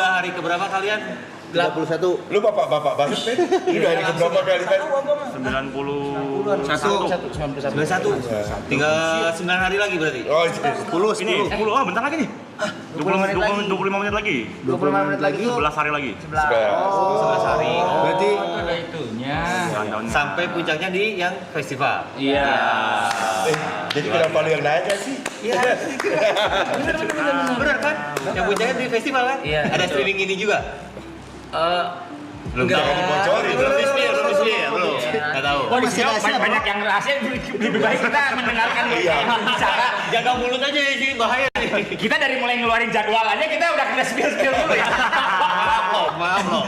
udah hari keberapa kalian? 31. Lu bapak banget, Ben? Lu udah hari keberapa kali kan? 91. Tinggal 9 hari lagi berarti. Oh, 10. Ini 10, bentar lagi nih. 25 menit lagi. 25 menit lagi. 11 hari lagi. 11 hari. Berarti Ada itunya. Sampai puncaknya di yang festival. Iya. Jadi kenapa lu yang nanya sih? Iya. Bener kan? Yang puncaknya di festival kan? Iya. Ada streaming ini juga. Belum jangan dibocorin. Belum resmi ya, belum. Enggak tahu. Oh, di sini banyak yang rahasia, lebih baik kita mendengarkan yang bicara. Jaga mulut aja ya sih, bahaya nih. Kita dari mulai ngeluarin jadwal aja kita udah kena spill dulu ya. Maaf loh.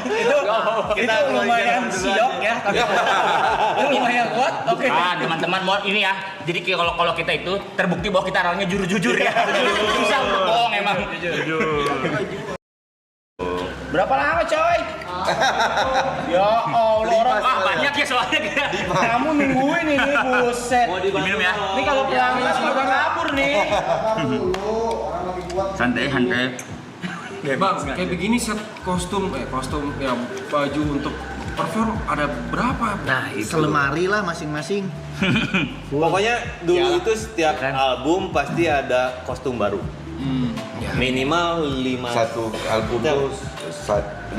Kita lumayan siok ya. Itu lumayan kuat. Oke. Teman-teman mau ini ya. Jadi kalau kita itu terbukti bahwa kita orangnya jujur ya. Susah untuk bohong emang. Berapa lama coy? Ya Allah, orang banyak ya soalnya kita. Kamu nungguin ini, buset. Diminum ya. Ini kalau pelanggan sudah kabur nih. Santai. Bang, kayak begini set kostum ya baju untuk perform ada berapa? nah, selemari lah masing-masing. Pokoknya dulu itu setiap album pasti ada kostum baru. Minimal 5 Satu album tuh 5-10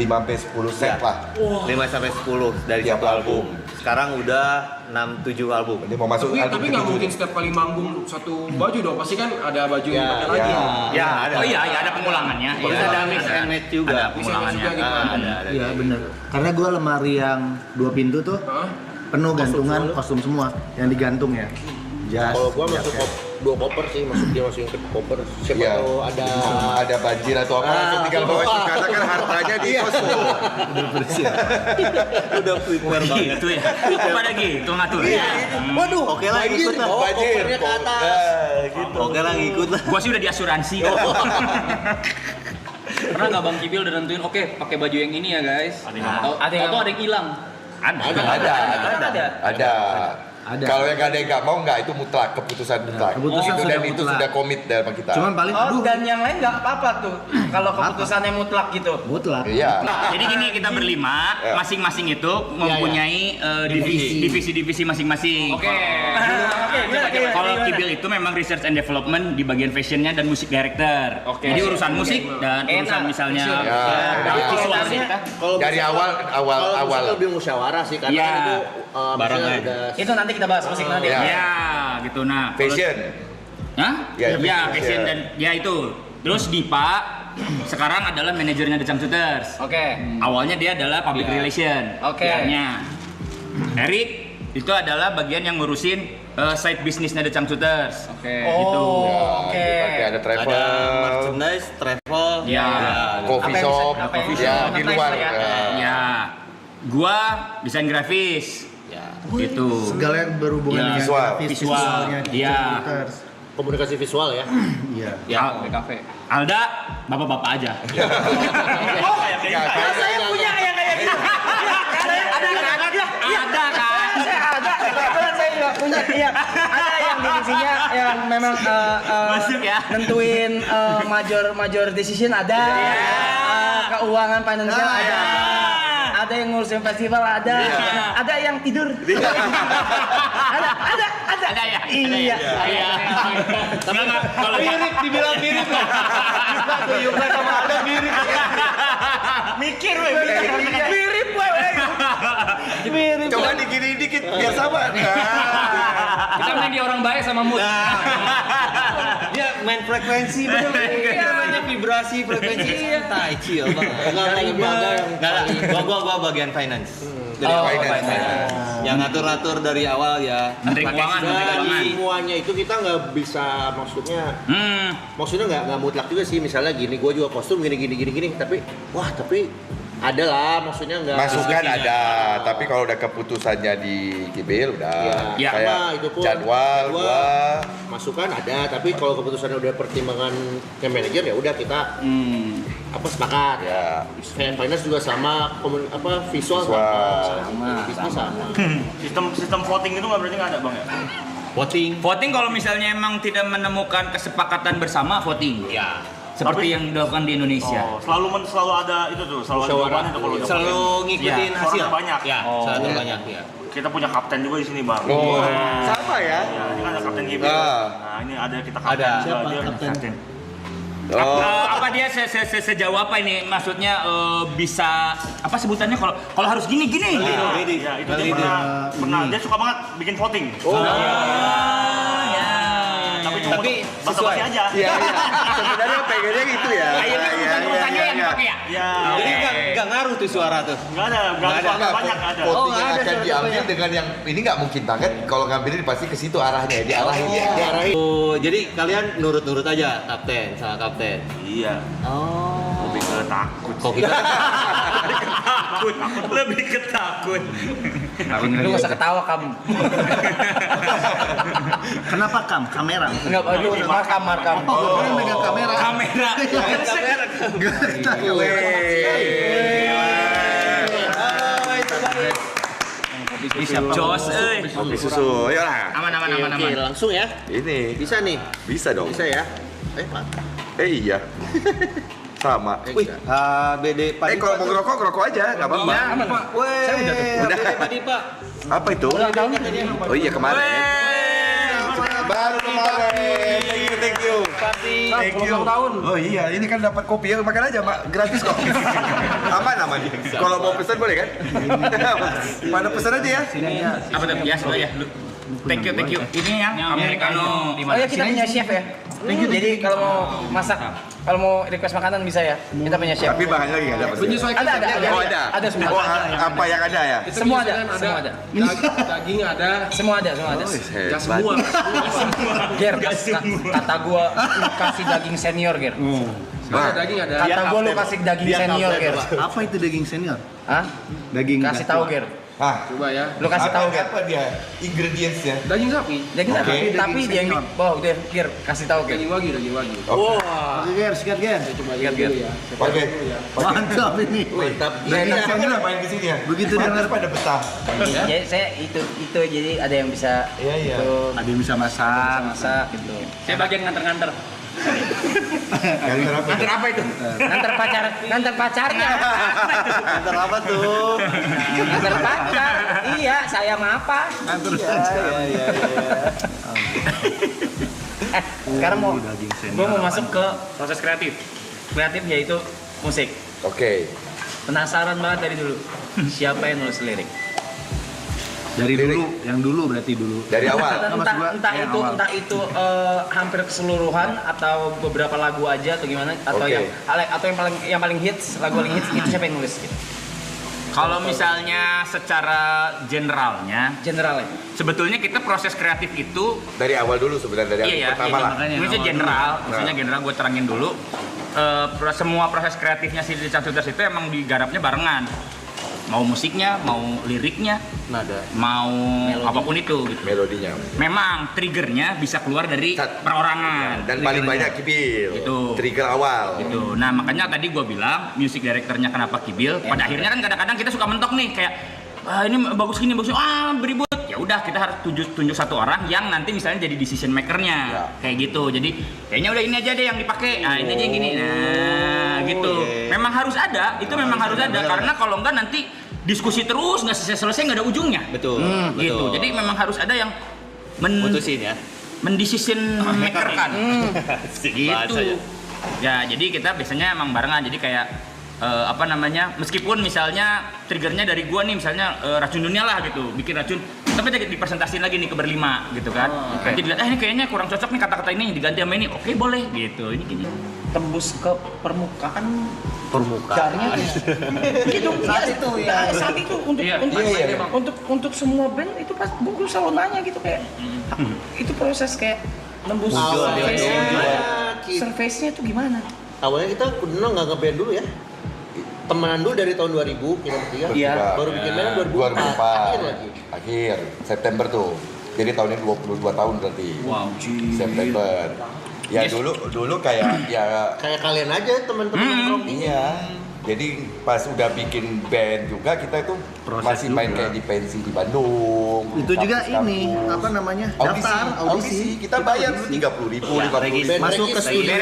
set lah. 5 sampai 10 dari Tiap satu album. Sekarang udah 6-7 album. Ini mau masuk album Tapi nggak mungkin setiap kali manggung satu baju dong, pasti kan ada baju yang dipakai lagi. Ya, ada. Oh iya, ada pengulangannya. Terus ada mix and match juga. Ada pengulangannya. Ada. Iya bener. Karena gue lemari yang 2 pintu tuh Hah? penuh gantungan kostum semua yang digantung ya. Jas. Kalau gua masuk 2 koper sih, masukin ke koper. Siapa Iya. tahu ada banjir atau apa langsung tinggal bawa karena kan hartanya di kostum. Udah prepare banget. Gitu ya. Pada gitu ngatur. Waduh, Oke lah, ikut lah. bawa kopernya ke atas. Gitu. Oke lah, ikut lah. Gua sih udah diasuransi. Pernah nggak Bang Kibil udah nentuin oke pakai baju yang ini ya guys? Atau ada yang hilang? Ada. Kalau yang ada yang nggak mau nggak, itu mutlak, keputusan mutlak. Keputusan Itu sudah dan itu mutlak. sudah komit dari kita. Cuman paling Dan yang lain nggak apa-apa tuh. Kalau keputusannya mutlak gitu. mutlak. Iya. Jadi gini, kita berlima, Ya. masing-masing itu mempunyai divisi masing-masing. Oke. Kalau Kibil itu memang research and development di bagian fashionnya dan musik director. Oke. Jadi urusan musik dan urusan misalnya Ya. visual sih kita. Dari awal. Kalau lebih musyawarah sih karena Iya. itu Barangnya. maksudnya udah Itu nanti kita bahas musik nanti. Ya. Ya, gitu. Nah, Fashion. Hah? Ya, Ya, fashion. fashion dan ya itu. Terus Dipa sekarang adalah manajernya The Jumpsuiters. Oke. Awalnya dia adalah public relation. Oke. PR-nya. Erik itu adalah bagian yang ngurusin side bisnisnya The Jumpsuiters. Oke. Gitu. Oke. Ada travel. Ada merchandise, travel, Ya. Coffee shop. apa yang bisa Ya, di organize luar. lah ya. Ya. Ya. Gua desain grafis. Ya. Gitu. Segala yang berhubungan Ya. dengan Visual. grafis, Visual. visualnya. Iya. Computers. komunikasi visual ya. Iya. Ya, Di kafe. Alda, bapak-bapak aja. Saya punya yang kayak gitu. Ada kan? Saya juga punya, iya. Ada yang divisinya yang memang Masuk ya. nentuin major decision ada, keuangan financial ada yang ngurusin festival ada yang tidur. ada. Ada ya? Iya. Iya. Enggak, kalau Mirip, dibilang mirip lah. Tuyulnya sama ada mirip. mikir weh, Mirip mirip. Coba digini dikit biar sama. Kita main di orang baik sama mood. Dia main frekuensi bener. Namanya vibrasi, frekuensi santai, chill banget. Gua bagian finance. Jadi finance. Yang ngatur-ngatur dari awal ya. Menteri Keuangan, Menteri Dan Keuangan. semuanya itu kita nggak bisa maksudnya nggak mutlak juga sih. Misalnya gini, gue juga kostum gini, tapi ada lah, maksudnya nggak. Masukan ada, tapi kalau udah keputusannya di Kibil udah Ya. kayak Sama, itu pun jadwal gua masukan ada, tapi kalau keputusannya udah pertimbangan ke manajer ya udah kita sepakat. ya Finance juga sama, visual sama, bisnis sama. Sistem voting itu nggak berarti nggak ada bang ya? Voting. Voting kalau misalnya emang tidak menemukan kesepakatan bersama, voting. Ya. seperti yang dilakukan di Indonesia. Oh, selalu ada itu tuh, selalu ada jawabannya tuh kalau udah Selalu ngikutin Iya, hasil. orang terbanyak. Ya, selalu terbanyak ya. Kita punya kapten juga di sini, Bang. Oh, sama ya. Ya, ini kan ada kapten Gibil. Ah. Nah, ini ada kita kapten Ada. juga. Dia Kapten. Oh. Apa dia sejauh apa ini? Maksudnya bisa apa sebutannya kalau harus gini? Ya, itu dia pernah dia suka banget bikin voting. Tapi cuma basa-basi aja. Iya, iya. Sebenarnya pengennya gitu ya. Akhirnya urutan-urutannya yang dipakai ya? Ya, Jadi nggak ngaruh tuh suara tuh. nggak ada suara banyak ada. Voting yang akan diambil dengan yang ini nggak mungkin banget. Kalau ngambilin pasti ke situ arahnya, diarahin. Oh, jadi kalian nurut-nurut aja kapten sama kapten. Iya. Oh. Lebih ke takut. Kok kita Lebih ketakut. Lu gak usah ketawa kamu. Kenapa kamera? Enggak, lu markam. Oh, orang megang kamera. Kamera. Jos, Kopi susu, ayolah. aman. Oke, langsung ya. Ini Bisa nih. bisa dong. Bisa ya. Iya. Sama. Wih, BD Pak. Kalau mau ngerokok aja, nggak apa-apa. Weh, Udah. BD Pak Dipa. Apa itu? Oh iya kemarin. Baru kemarin. Thank you. Thank you. Oh iya, ini kan dapat kopi ya, makan aja, Pak. Gratis kok. aman. Kalau mau pesan boleh kan? Pada pesan aja ya. apa tuh? Ya, sudah ya. Lu. Thank you. Ini yang americano. Oh ya, kita punya chef ya. Jadi kalau mau masak, kalau mau request makanan bisa ya. Kita punya chef. Tapi bahannya lagi nggak ada. Menyesuaikan Ada. Oh ada. Ada semua. Oh apa yang ada ya? Kita Semua ada, menyesuaikan semua ada. Daging ada. Semua ada. Gak semua. Ger, kata gua lu kasih daging senior, Ger. Wah. Daging ada. Kata gua lu kasih daging senior, Ger. Apa itu daging senior? Hah? Daging Kasih tahu, Ger. Ah, Coba ya. Lu kasih tahu, Ger. apa dia? Ingredientsnya? Daging sapi. Daging sapi, Oke. tapi dia yang oh udah, Ger, kasih tahu, Ger. Daging wagyu. Oke, Ger, sikat Ger. Lihat, Ger. Oke. Mantap ini. Mantap. Daging senior ngapain di sini ya? Begitu dengar pada betah. Jadi saya itu jadi ada yang bisa Iya. itu ada yang bisa masak. masak gitu. Saya bagian nganter-nganter. Yang Nganter apa itu? Nganter pacarnya. Antar apa tuh? Nganter pacar. Iya, saya mah apa? Iya. Sekarang gua mau masuk ke proses kreatif. Kreatif yaitu musik. Oke. Penasaran banget dari dulu. Siapa yang nulis lirik? Dari dulu, yang dulu berarti dulu. Dari awal. Entah itu hampir keseluruhan atau beberapa lagu aja atau gimana atau Oke. yang paling hits, lagu paling hits itu siapa yang nulis gitu. Kalau misalnya secara generalnya, sebetulnya kita proses kreatif itu Dari awal dulu sebenarnya dari iya ya, pertama lah. maksudnya general gue terangin dulu. Semua proses kreatifnya si Richard Sutras itu emang digarapnya barengan. Mau musiknya, mau liriknya, mau apapun itu gitu. Melodinya. Memang triggernya bisa keluar dari perorangan. Dan paling banyak Kibil. Itu. Trigger awal. Gitu. Nah makanya tadi gue bilang music directornya kenapa Kibil. Pada akhirnya kan kadang-kadang kita suka mentok nih kayak ini bagus gini beribut. Ya udah kita harus tunjuk satu orang yang nanti misalnya jadi decision makernya kayak gitu. Jadi kayaknya udah ini aja deh yang dipakai. Nah ini aja yang gini. Nah gitu. Memang harus ada. Itu memang harus ada karena kalau enggak nanti diskusi terus nggak selesai nggak ada ujungnya. Betul. Gitu. Jadi memang harus ada yang Putusin ya. mendecision maker kan. Asik bahasanya. Ya, jadi kita biasanya emang barengan. Jadi kayak meskipun misalnya triggernya dari gua nih misalnya racun dunia lah gitu, bikin racun, tapi dipresentasiin lagi nih ke berlima gitu kan. Nanti dilihat ini kayaknya kurang cocok nih kata-kata ini diganti sama ini. Oke, boleh gitu. Ini gini. Tembus ke permukaan. Caranya gitu itu ya. Saat itu untuk semua band itu pas gue selalu nanya gitu kayak itu proses kayak nembus surface-nya itu gimana? Awalnya kita kuno nggak ngeband dulu ya. Temenan dulu dari tahun 2000 kita bertiga. Iya. Baru bikin band 2004. Akhir September tuh. Jadi tahun ini 22 tahun berarti. Wow. September. Ya dulu kayak ya Kayak kalian aja teman-teman nongkrong. iya. Jadi pas udah bikin band juga kita itu masih main kayak di pensi di Bandung. Itu juga kampus-kampus. ini apa namanya? Audisi. Daftar audisi. Kita bayar dulu 30.000, 50.000. Masuk ke studio.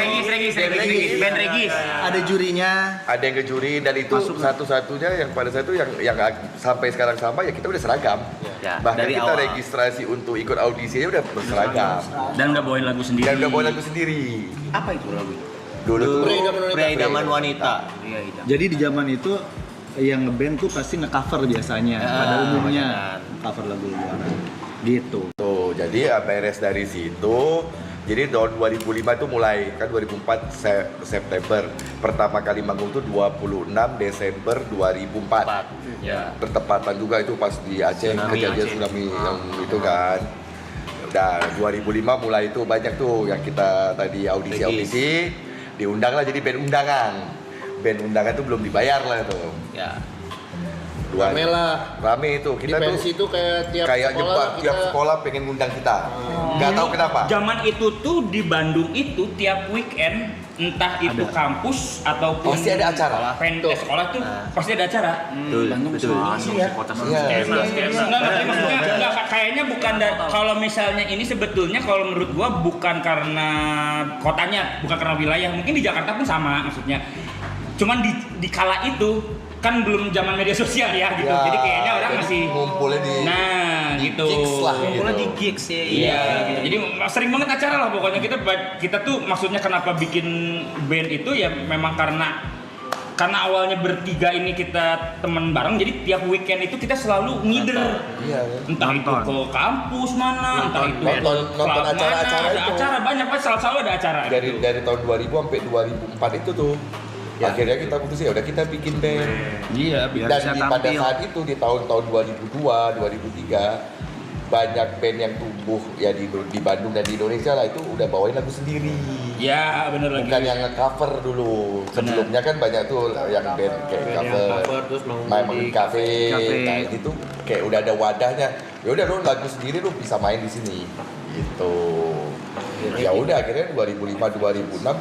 Band regis. Ada jurinya. Ada yang ngejuri dan itu satu-satunya yang pada saat itu yang sampai sekarang sama ya kita udah seragam. Ya, Bahkan dari kita awal. registrasi untuk ikut audisinya udah berseragam. Dan udah bawain lagu sendiri. Dan udah bawa lagu sendiri. Apa itu lagu? Dulu tuh Pria idaman wanita. Jadi di zaman itu yang ngeband tuh pasti nge-cover biasanya pada umumnya cover lagu luar gitu. tuh. Jadi beres dari situ. Jadi tahun 2005 tuh mulai kan 2004 September. Pertama kali manggung tuh 26 Desember 2004. Ya. Bertepatan juga itu pas di Aceh kejadian tsunami yang itu kan. Udah 2005 mulai itu banyak tuh yang kita tadi audisi diundang lah jadi band undangan. Band undangan tuh belum dibayar lah tuh. Ya. Rame lah. Rame itu Di kita tuh pensi itu kayak tiap kayak sekolah jebak kita- tiap sekolah pengen ngundang kita. Nggak tahu kenapa. Zaman itu tuh di Bandung itu tiap weekend entah itu kampus ataupun Pasti ada acara. sekolah tuh pasti ada acara. Betul. Iya. Enggak, kayaknya bukan kalau misalnya ini sebetulnya kalau menurut gua bukan karena kotanya, bukan karena wilayah. Mungkin di Jakarta pun sama maksudnya. Cuman di kala itu kan belum zaman media sosial ya gitu. Ya, jadi kayaknya orang jadi masih ngumpulnya di gitu. gigs lah Ngumpulnya gitu. di gigs ya. Iya, gitu. Jadi sering banget acara lah pokoknya kita tuh maksudnya kenapa bikin band itu ya memang karena awalnya bertiga ini kita teman bareng jadi tiap weekend itu kita selalu ngider. Iya. Entah itu ke kampus mana, entah itu Nonton klub acara-acara mana, ada itu. acara banyak banget selalu ada acara. gitu. Dari tahun 2000 sampai 2004 itu tuh. Akhirnya kita putus ya udah kita bikin band. Iya, Dan pada saat itu di tahun-tahun 2002, 2003 banyak band yang tumbuh ya di Bandung dan di Indonesia lah itu udah bawain lagu sendiri. Ya, bener lagi. Bukan yang nge-cover dulu. Sebelumnya kan banyak tuh yang band kayak cover, terus main di cafe. Nah ini tuh kayak udah ada wadahnya. Ya udah lu lagu sendiri lu bisa main di sini. Gitu. Ya udah akhirnya 2005 2006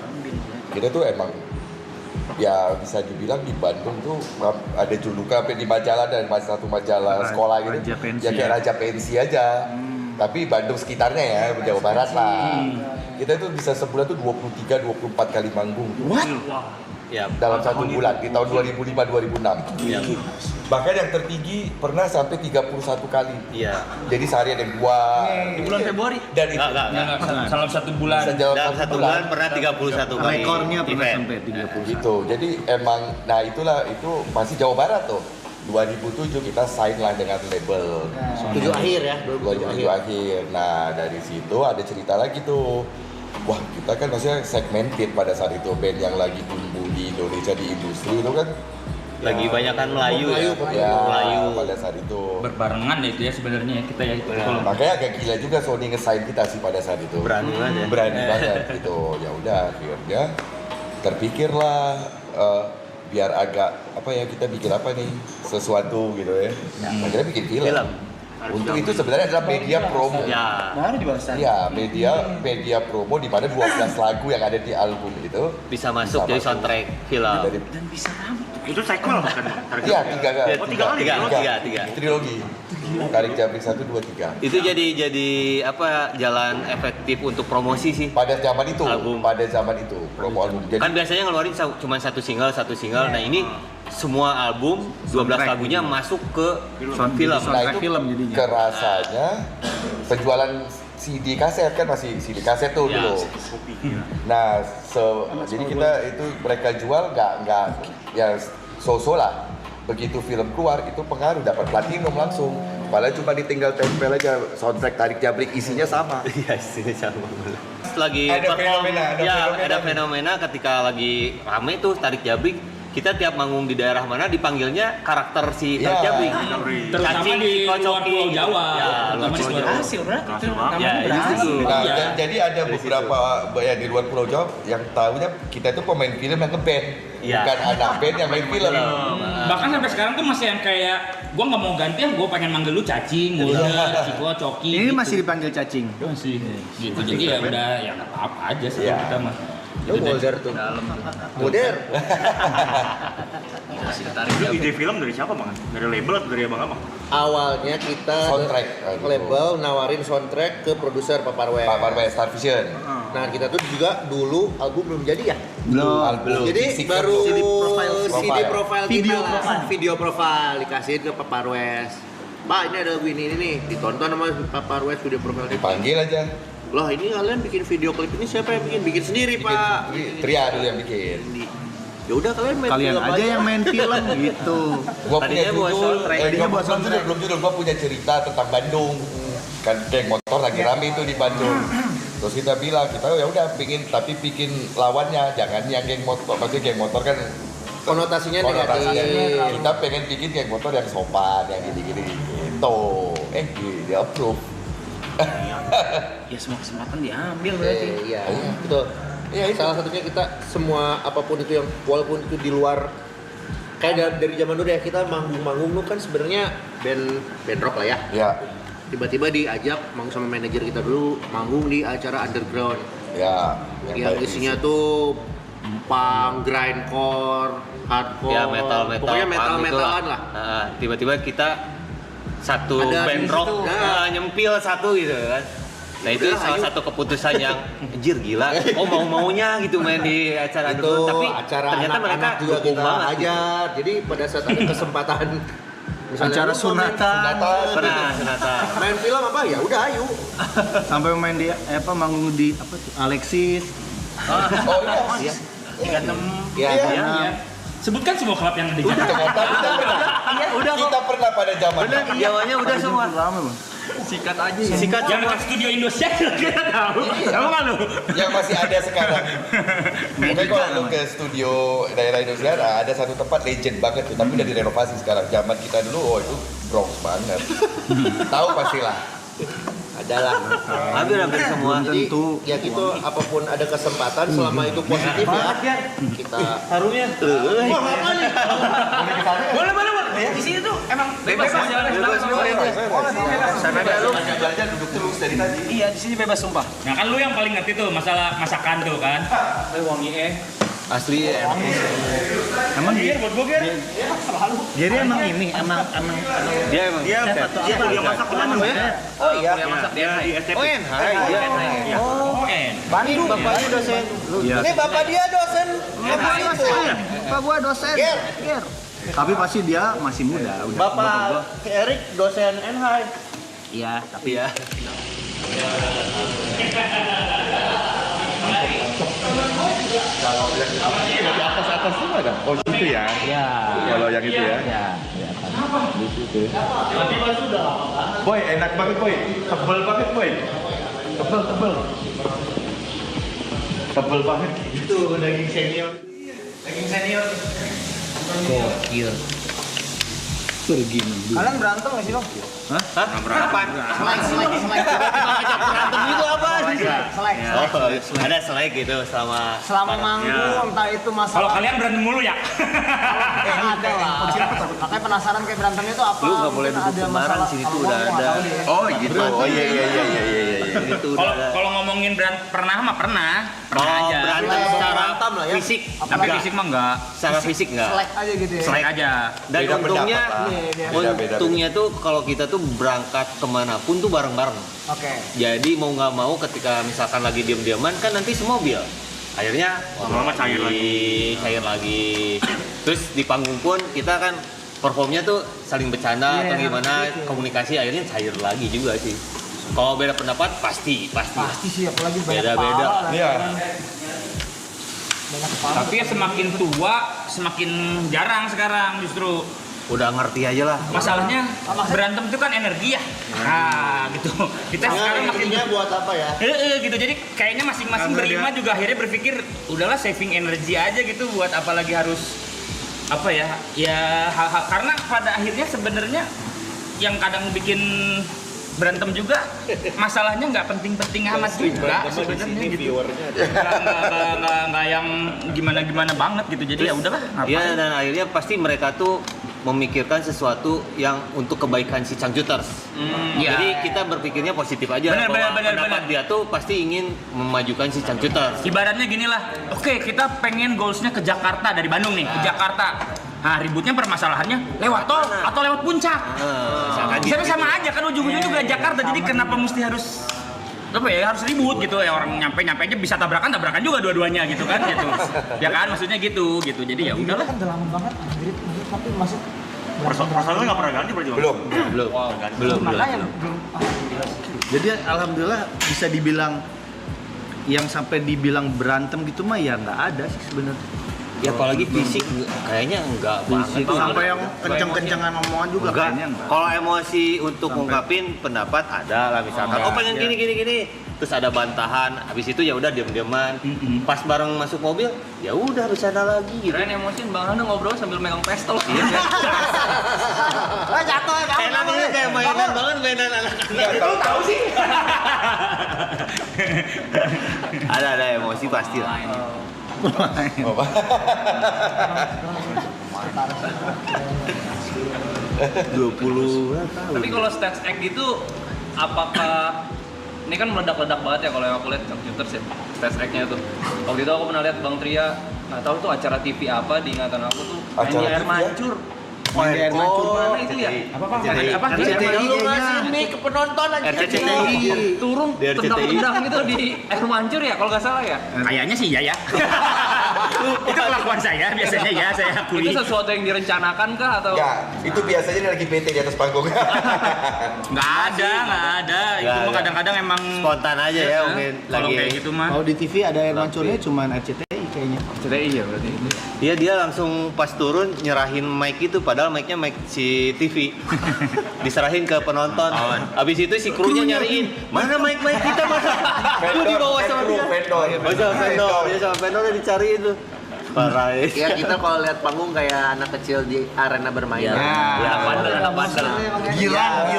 kita tuh emang ya bisa dibilang di Bandung tuh ada julukan sampai di majalah dan satu majalah sekolah gitu. Raja Pensi Ya kayak Raja Pensi aja. Tapi Bandung sekitarnya ya, Jawa Barat lah. Kita tuh bisa sebulan tuh 23 24 kali manggung. Ya. Dalam satu bulan di tahun 2005-2006. Ya. Bahkan yang tertinggi pernah sampai 31 kali. Iya. Jadi sehari ada yang dua. Di bulan Februari. Dan itu Enggak. Salah satu bulan. dalam Dalam satu bulan pernah 31 kali. Rekornya pernah event. sampai 30. gitu. Jadi emang nah itulah itu masih Jawa Barat tuh. 2007 kita sign lah dengan label. 7 akhir ya, 2007 akhir. Nah, dari situ ada cerita lagi tuh. Wah, kita kan maksudnya segmented pada saat itu band yang lagi tumbuh di Indonesia di industri itu kan Lagi banyak kan Melayu ya. ya Melayu. pada saat itu. Berbarengan deh itu ya sebenarnya kita ya. Nah, makanya agak gila juga Sony nge-sign kita sih pada saat itu. Berani banget ya. Berani banget gitu. Ya udah akhirnya terpikirlah biar agak apa ya kita bikin apa nih sesuatu gitu ya. Akhirnya bikin film. Untuk itu sebenarnya adalah media promo. Ya. Baru di bangsa. Ya, media promo di mana 12 lagu yang ada di album itu Bisa masuk Bisa jadi masuk. soundtrack film. dari Dan bisa rambut. Itu sequel bukan? iya tiga Oh, tiga. trilogi. Tarik Jabrik 1 2 3. Itu jadi apa jalan efektif untuk promosi sih. Pada zaman itu, Album. pada zaman itu promo album. Jadi Kan biasanya ngeluarin cuma satu single. Nah, ini semua album 12 lagunya masuk ke film. nah itu film jadinya. kerasanya penjualan CD kaset kan masih CD kaset tuh Ya. dulu. Nah, jadi kita itu mereka jual nggak ya so-so lah. Begitu film keluar itu pengaruh dapat platinum langsung. Padahal cuma ditinggal tempel aja soundtrack Tarik Jabrik isinya sama. Iya, sini sama. Lagi Ada perform, fenomena, ada ya fenomena ada nih. fenomena ketika lagi rame tuh Tarik Jabrik. Kita tiap manggung di daerah mana dipanggilnya karakter si Tarik Iya. Jabrik. Terutama Cacing, di luar dikocoki. Pulau Jawa. Ya, Terutama luar di Pulau luar Jawa. Berhasil berarti itu Ya, namanya itu. berhasil. Nah, Iya. jadi ada beberapa ya di luar Pulau Jawa yang tahunya kita itu pemain film yang nge-band, Iya. bukan anak band yang main film. Bahkan sampai sekarang tuh masih yang kayak gua nggak mau ganti ya, gua pengen manggil lu cacing, gua Ciko, Coki. Ini gitu. masih dipanggil cacing. Masih gitu. Jadi ya udah ya nggak apa-apa aja sih Iya. kita mah. Lu Mulder tuh. Mulder. Itu ide film dari siapa bang? Dari label atau dari abang-abang? Awalnya kita Soundtrack, label nawarin soundtrack ke produser Paparware. Star Vision. Nah kita tuh juga dulu album belum jadi ya. Belum. Jadi Fisik baru kan CD profile Video kita lah. profile. Video profile dikasihin ke Paparware. Pak ini ada lagu ini nih, ditonton sama Paparware video profile ini. Dipanggil aja. Loh ini kalian bikin video klip ini siapa yang bikin? Bikin sendiri Pak. Tria dulu yang bikin. Ya udah kalian main Kalian film aja yang main film gitu. Gua punya Tadinya buat judul, soundtrack. Tadinya buat soundtrack. belum judul, gua punya cerita tentang Bandung. Kan geng motor lagi rame itu di Bandung. Terus kita bilang, kita ya udah bikin lawannya, jangan yang geng motor. Maksudnya geng motor kan konotasinya konotasinya. negatif. Kita pengen bikin geng motor yang sopan, yang gini-gini gitu. Dia approve. Ya semua kesempatan diambil berarti. Iya, betul. Iya, salah satunya kita semua apapun itu yang walaupun itu di luar kayak dari zaman dulu ya kita manggung-manggung tuh kan sebenarnya band rock lah ya. Ya, Tiba-tiba diajak manggung sama manajer kita dulu manggung di acara underground ya. yang isinya tuh punk, grindcore, hardcore, Ya metal pokoknya metal-metalan lah. Nah, tiba-tiba kita satu Ada band di rock situ. Nah. nyempil satu gitu kan. Nah itu Udah, salah ayo. satu keputusan yang anjir gila. Oh mau-maunya gitu main di acara Itu underground. Tapi acara ternyata mereka anak-anak juga dukung kita banget. ajar. Jadi pada saat ada kesempatan misalnya Acara lu mau main- sunatan. Pernah sunatan. main film apa ya udah ayo. Sampai main di manggung di apa tuh? Alexis. Oh iya. Ya, Iya. Sebutkan semua klub yang ada di Jakarta. Udah Kita pernah pada zaman Jawanya udah semua. Lama bang. Sikat aja. Sikat Yang dekat studio Indosiar kita tahu. Tahu nggak lu? yang masih ada sekarang. Mungkin kalau lu ke studio daerah Indonesia ada satu tempat legend banget tuh, tapi udah direnovasi sekarang. Zaman kita dulu, oh itu Bronx banget. Tahu pastilah. adalah. Hampir semua. Jadi Tentu. ya gitu apapun ada kesempatan selama itu positif ya kita Harumnya. Boleh. Di sini tuh emang bebas ya. sana ada lu Belajar duduk terus dari tadi. Iya, di sini bebas sumpah. Nah kan lu yang paling ngerti tuh masalah masakan tuh kan. Wangi Asli Emang Ger, buat gua Ger. jadi emang ini emang dia emang Dia kuliah masak kemana ya? oh iya masak dia. Di STP. Oh Enhai dia. Oh, Bandung bapaknya dosen Iya. ini bapak dia dosen apa itu Pak gua dosen. Ger. Ger. Tapi pasti dia masih muda. Udah bapak Erik dosen Enhai Iya, tapi ya. Kalau yang di atas itu ada. Oh situ ya. Iya. Kalau yang itu ya. Iya. Di situ. Boy, enak banget boy. Tebel banget boy. Tebel. Tebel banget. Itu daging senior. Gokil. Pergi dulu. Kalian berantem nggak sih bang? Kapan? Berantem itu apa? Selek. Oh, ada selek gitu sama Selama manggung entah itu Kalau masalah. kalian berantem mulu ya. Ada lah. Makanya penasaran kayak berantemnya itu apa? Lu nggak boleh Mungkin duduk sembarang, sini tuh udah ada. Oh gitu. Oh iya. itu Kalau udah ada. kalau ngomongin pernah mah pernah Oh, aja. berantem secara fisik. Tapi fisik mah enggak. Secara fisik enggak. Selek aja gitu ya. Selek aja. Dan Beda untungnya, pendapat lah. Beda. untungnya tuh kalau kita tuh berangkat kemanapun tuh bareng-bareng. Oke. Jadi mau nggak mau ketika misalkan lagi diam-diaman kan nanti semobil. Akhirnya Lama-lama cair cair lagi. Terus di panggung pun kita kan performnya tuh saling bercanda atau gimana komunikasi akhirnya cair lagi juga sih. Kalau beda pendapat pasti. Pasti sih apalagi banyak Beda-beda. kepala lah. Iya. Banyak kepala. Tapi ya semakin tua semakin jarang sekarang justru. Udah ngerti aja lah. Masalahnya berantem itu kan energi ya. Nah, gitu. Kita sekarang makin intinya buat apa ya gitu. Jadi kayaknya masing-masing berlima juga akhirnya berpikir udahlah saving energi aja gitu buat apalagi harus apa ya? Ya hal-hal karena pada akhirnya sebenarnya yang kadang bikin berantem juga masalahnya nggak penting-penting amat juga sebenarnya gitu. Nggak yang gimana-gimana banget gitu. Jadi ya udahlah. Iya dan akhirnya pasti mereka tuh memikirkan sesuatu yang untuk kebaikan si Changcuters. Jadi kita berpikirnya positif aja. Benar. Pendapat dia tuh pasti ingin memajukan si Changcuters. Ibaratnya gini lah, oke kita pengen goalsnya ke Jakarta dari Bandung nih, ke Jakarta. Nah ributnya permasalahannya lewat tol atau lewat puncak. Sama aja kan ujung-ujungnya juga Jakarta, jadi kenapa mesti harus harus ribut gitu ya, orang nyampe aja bisa tabrakan juga dua-duanya gitu kan gitu. Ya kan maksudnya gitu. Jadi ya udahlah. Kan udah lama banget Madrid tapi masih Perasaan nggak pernah ganti berarti Bang? Belum. makanya Jadi alhamdulillah bisa dibilang yang sampai dibilang berantem gitu mah ya nggak ada sih sebenarnya. Ya apalagi fisik kayaknya enggak banget. Sampai yang kenceng-kencengan omongan juga kayaknya enggak. Kalau emosi untuk ngungkapin pendapat ada lah misalkan. Pengen gini. Terus ada bantahan, habis itu ya udah diam-diaman. Pas bareng masuk mobil, ya udah bercanda lagi gitu. Keren emosiin Bang Hana ngobrol sambil megang pistol. jatuh ya kamu. Enaknya kayak mainan banget, mainan anak-anak. Tahu tahu sih. Ada emosi pasti lah. Apa? 20 tahun. Tapi kalau stage act gitu, apakah ini kan meledak-ledak banget ya kalau yang aku lihat Changcuters ya, stage act-nya tuh. Waktu itu aku pernah lihat Bang Tria, nggak tahu tuh acara TV apa di ingatan aku tuh, main di air mancur. Air mancur Mana itu ya? Apa? Lu ngasih mic ke penonton aja. RCTI. Turun tendang-tendang gitu di air mancur ya kalau nggak salah ya. Kayaknya sih ya. Itu kelakuan saya biasanya ya, saya akui. Itu sesuatu yang direncanakan kah atau? Enggak, itu biasanya dia lagi PT di atas panggung. Nggak ada. Itu mah kadang-kadang emang Spontan aja ya mungkin kalau lagi. kayak gitu mah. Kalau di TV ada air mancurnya cuman RCTI kayaknya. RCTI ya berarti. Iya dia langsung pas turun nyerahin mic itu, padahal mic-nya mic si TV. Diserahin ke penonton. Habis itu si krunya nyariin, mana mic kita mana? Lu dibawa sama dia. Vendor. Dia sama vendornya dicari itu. Parah Ya kita kalau lihat panggung kayak anak kecil di arena bermain. Ya, bandel. Gilang.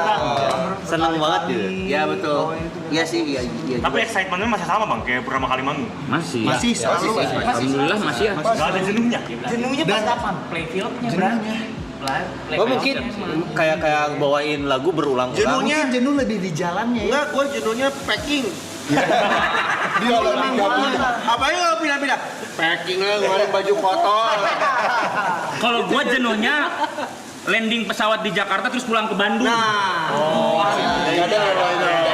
Seneng banget gitu. Ya betul. Iya sih, iya. Tapi excitementnya masih sama Bang, kayak pertama kali manggung. Masih selalu. Alhamdulillah masih ya. Nggak ada jenuhnya. Jenuhnya pas kapan? Playfieldnya berarti. Oh mungkin kayak bawain lagu berulang-ulang. Mungkin jenuh lebih di jalannya ya. Enggak, gua jenuhnya packing. Dia lagi gabung. Apa yang lo pindah-pindah? Packing lah, ngeluarin baju kotor. Kalau gua jenuhnya landing pesawat di Jakarta terus pulang ke Bandung.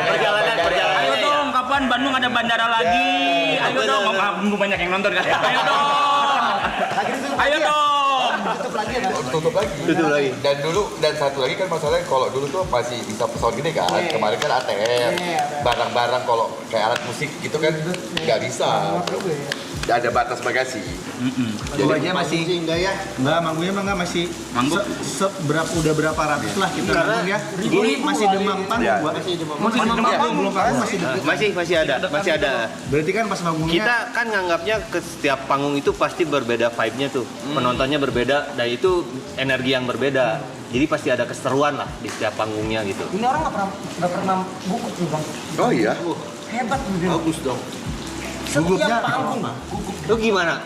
Perjalanan. Ayo dong, kapan Bandung ada bandara lagi? Ayo dong, banyak yang nonton kan? Ayo dong. Tutup lagi. Dan satu lagi kan masalahnya kalau dulu tuh masih bisa pesawat gini kan. Kemarin kan ATM. Barang-barang kalau kayak alat musik gitu kan nggak bisa. Ada batas bagasi. Jadi aja masih enggak ya? enggak manggungnya mah enggak masih Manggung. udah berapa ratus lah kita manggung ya. Ini masih demam panggung Ya. gua. Masih demam. Belum panggung masih demam. Masih ada. Berarti kan pas manggungnya Kita kan nganggapnya ke setiap panggung itu pasti berbeda vibe-nya tuh. Penontonnya berbeda dan itu energi yang berbeda. Jadi pasti ada keseruan lah di setiap panggungnya gitu. Ini orang nggak pernah gugup nih bang. Oh iya. Hebat nih. Bagus dong. Setiap panggung Lu gimana?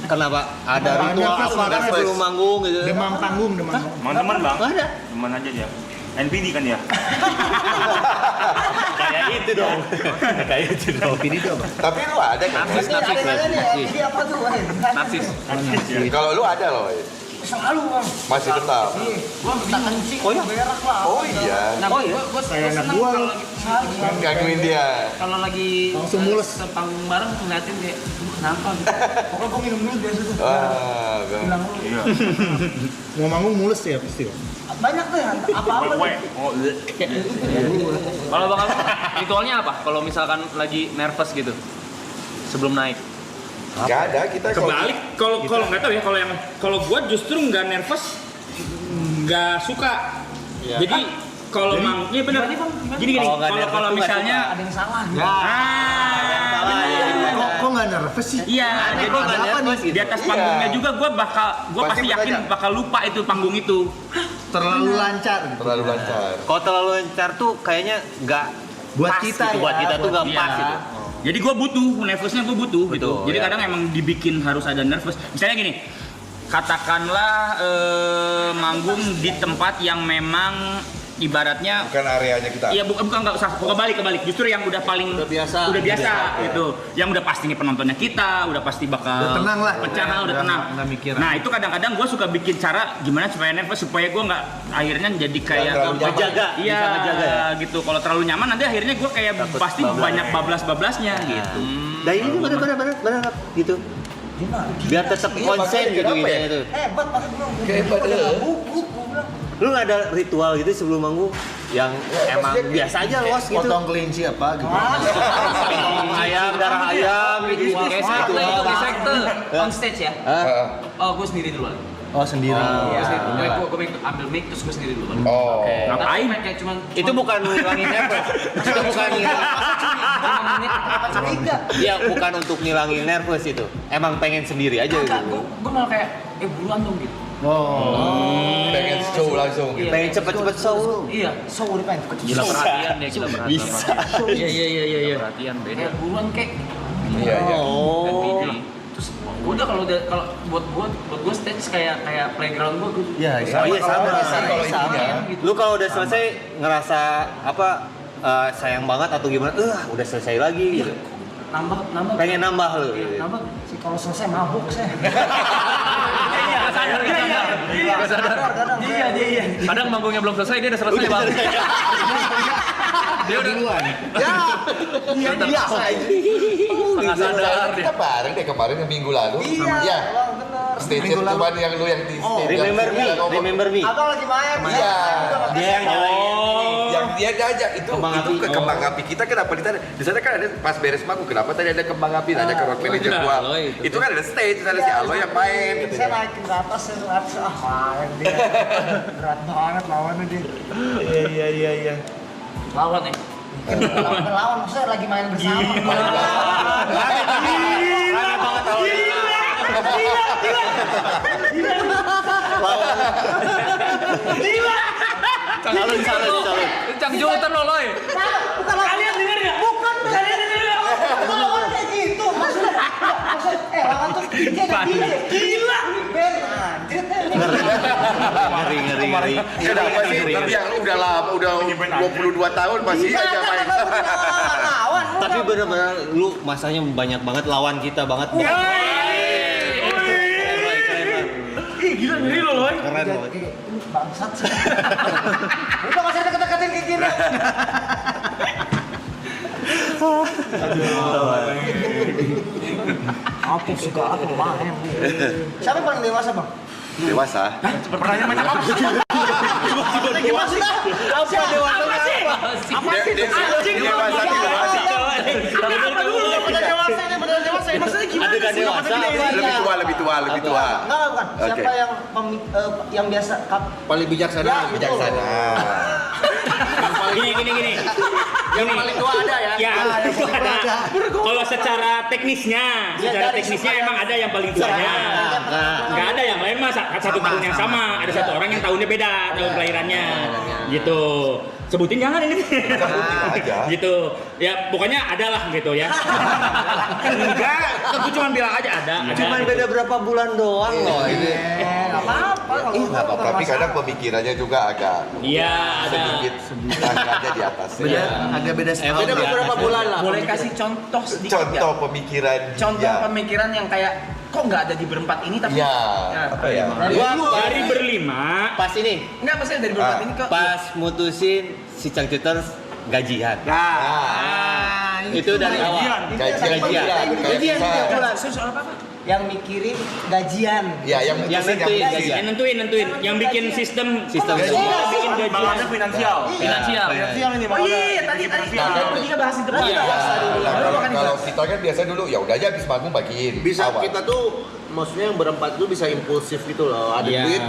Kenapa? Ada ritual apa sebelum manggung gitu? demam panggung. Teman-teman Bang. Ada. Teman aja dia. NPD kan ya? Kayak itu dong. Ini tuh apa? Tapi lu ada kan? Ini apa tuh? Narsis. Kalau lu ada loh. Selalu bang. Masih tetap. Gua minta kencing, berak lah. Oh iya. Gua seneng kalau lagi Gangguin dia. kalau lagi Langsung mules. sepanggung bareng ngeliatin kayak kenapa gitu. Pokoknya gua minum dulu biasa tuh. Wah, Bang. Bilang dulu. Iya. Mau manggung mulus ya pasti. Banyak tuh ya, apa-apa Weh. tuh. Oh, Kalau Bang Abang, ritualnya apa? Kalau misalkan lagi nervous gitu sebelum naik. Nggak ada kita Kebalik, kalau nggak tahu ya, kalau gua justru nggak nervous, nggak suka. Jadi kalau iya benar. Gini kalau misalnya Ada yang salah. Kok nggak nervous sih? iya, jadi di atas panggungnya juga gua pasti Pasti yakin banyak. bakal lupa itu panggung itu. Terlalu lancar. terlalu lancar. Kalau terlalu lancar tuh kayaknya nggak Buat pas kita gitu. ya, Buat kita tuh nggak Iya. pas gitu. Jadi gue butuh, nervousnya gue butuh gitu. Betul, Jadi ya. kadang emang dibikin harus ada nervous. Misalnya gini, katakanlah manggung di tempat yang memang ibaratnya Bukan areanya kita. iya bukan nggak usah kebalik justru yang udah paling Udah biasa gitu yang udah pasti nih penontonnya kita udah pasti bakal Udah tenang lah. pecah udah tenang nggak mikir. nah itu kadang-kadang gue suka bikin cara gimana supaya nervous supaya gue nggak akhirnya jadi kayak terlalu nyaman. Ngejaga, iya bisa ngejaga ya. gitu kalau terlalu nyaman nanti akhirnya gue kayak pasti banyak bablas-bablasnya gitu Nah ini tuh benar gitu. Biar tetap konsen makanya gitu kenapa ya? idenya tuh. Hebat banget gue. Hebat, Lu nggak ada ritual gitu sebelum manggung yang emang biasa aja los gitu. Potong kelinci apa gitu. Potong ayam, darah ayam gitu. Kayak sekte itu kayak sekte. On stage ya. Oh, gue sendiri duluan. Oh sendiri. Gue ambil mic terus gue sendiri duluan. Oh. Ngapain? Tapi kayak cuman Itu bukan ngilangin nervous. Itu bukan ngilangin. 5 menit. Iya, bukan untuk ngilangin nervous itu. Emang pengen sendiri aja Enggak, gitu. gue malah kayak buruan dong gitu. Pengen show langsung gitu. Pengen cepet-cepet show. Iya, So udah pengen gila perhatian deh, gila perhatian. Bisa. Iya. Perhatian beda. Kayak buruan kayak Iya, iya. Oh. terus udah kalau buat gue stage kayak playground gue Iya, Oh iya sama. Kalau intinya gitu. Lu kalau udah selesai ngerasa apa sayang banget atau gimana? Udah selesai lagi gitu. nambah Pengen nambah lu. Iya, nambah sih kalau selesai mabuk saya. iya sadar iya kadang manggungnya belum selesai dia udah selesai bang dia udah duluan Iya biasa aja. nggak sadar dia kita bareng deh kemarin yang minggu lalu. Iya. Bang, bener. Stage cuman yang lu yang di stage. Remember me. Abang lagi main. Iya. Dia yang nyalain. Yang dia ngajak itu Kembang itu api. ke kembang api kita kenapa ditanya di sana kan ada pas beres manggung kenapa tadi ada kembang api nanya ke rock manager gua itu kan ada stage ada si Aloy yang main gitu Saya naikin ke atas, saya main dia. Berat banget lawannya dia. Iya. lawan nih Lawan maksudnya lagi main bersama. Salun. Cang Jutan lo loy Bukan kalian denger ya? Bukan kalian denger ya? Lawan kayak gitu maksudnya. Lawan tuh kayak gini. Gila. Ben anjir. Ngeri. kenapa sih tapi yang udah lama udah 22 tahun masih aja main Lawan. Tapi bener-bener lu masanya banyak banget lawan kita banget. Ih gila ngeri lo loy. Keren loh. Bangsat sih. Udah masih deket-deketin kayak gini. Aku suka aku main. Siapa yang paling dewasa bang? dewasa Pertanyaan macam apa? Dewasa? Apa dewasa? apa sih dewasa Bener dewasa. Maksudnya gimana? Adegan dewasa. lebih tua Enggak, bukan. Siapa Oke. yang biasa paling bijaksana. bijaksana Gini. Yang paling tua ada ya. Ya, itu ada. Kalau secara teknisnya emang ada yang paling tuanya. Nggak ada yang lain mah satu tahun yang sama. Ada satu orang yang tahunnya beda, tahun kelahirannya. Gitu. Sebutin jangan ini. aja. Gitu. Ya pokoknya ada lah gitu ya. Enggak, aku cuma bilang aja ada. Cuman beda berapa bulan doang loh ini. Enggak apa-apa. nggak apa-apa tapi kadang pemikirannya juga agak Iya, ada. sedikit angkanya di atas Beda, agak beda setahun. Beda beberapa bulan lah. Boleh kasih contoh sedikit contoh pemikiran Contoh dia. pemikiran yang kayak kok nggak ada di berempat ini tapi Iya, apa ya? Dari berlima. Pas ini, nggak maksudnya dari berempat ini kok pas mutusin si Cangcuters gajian. Itu dari awal. Gajian tiap bulan. soal apa? Yang mikirin gajian. Ya, yang mutusin nentuin yang gajian. Nentuin. Yang bikin sistem gajian. bikin gajian. Balasnya finansial. finansial Ini Oh iya, tadi kita bahas itu dulu. Iya. Kalau kita kan biasa dulu ya udah aja habis manggung bagiin. Bisa awal. kita tuh maksudnya yang berempat itu bisa impulsif gitu loh. Ada Iya. duit.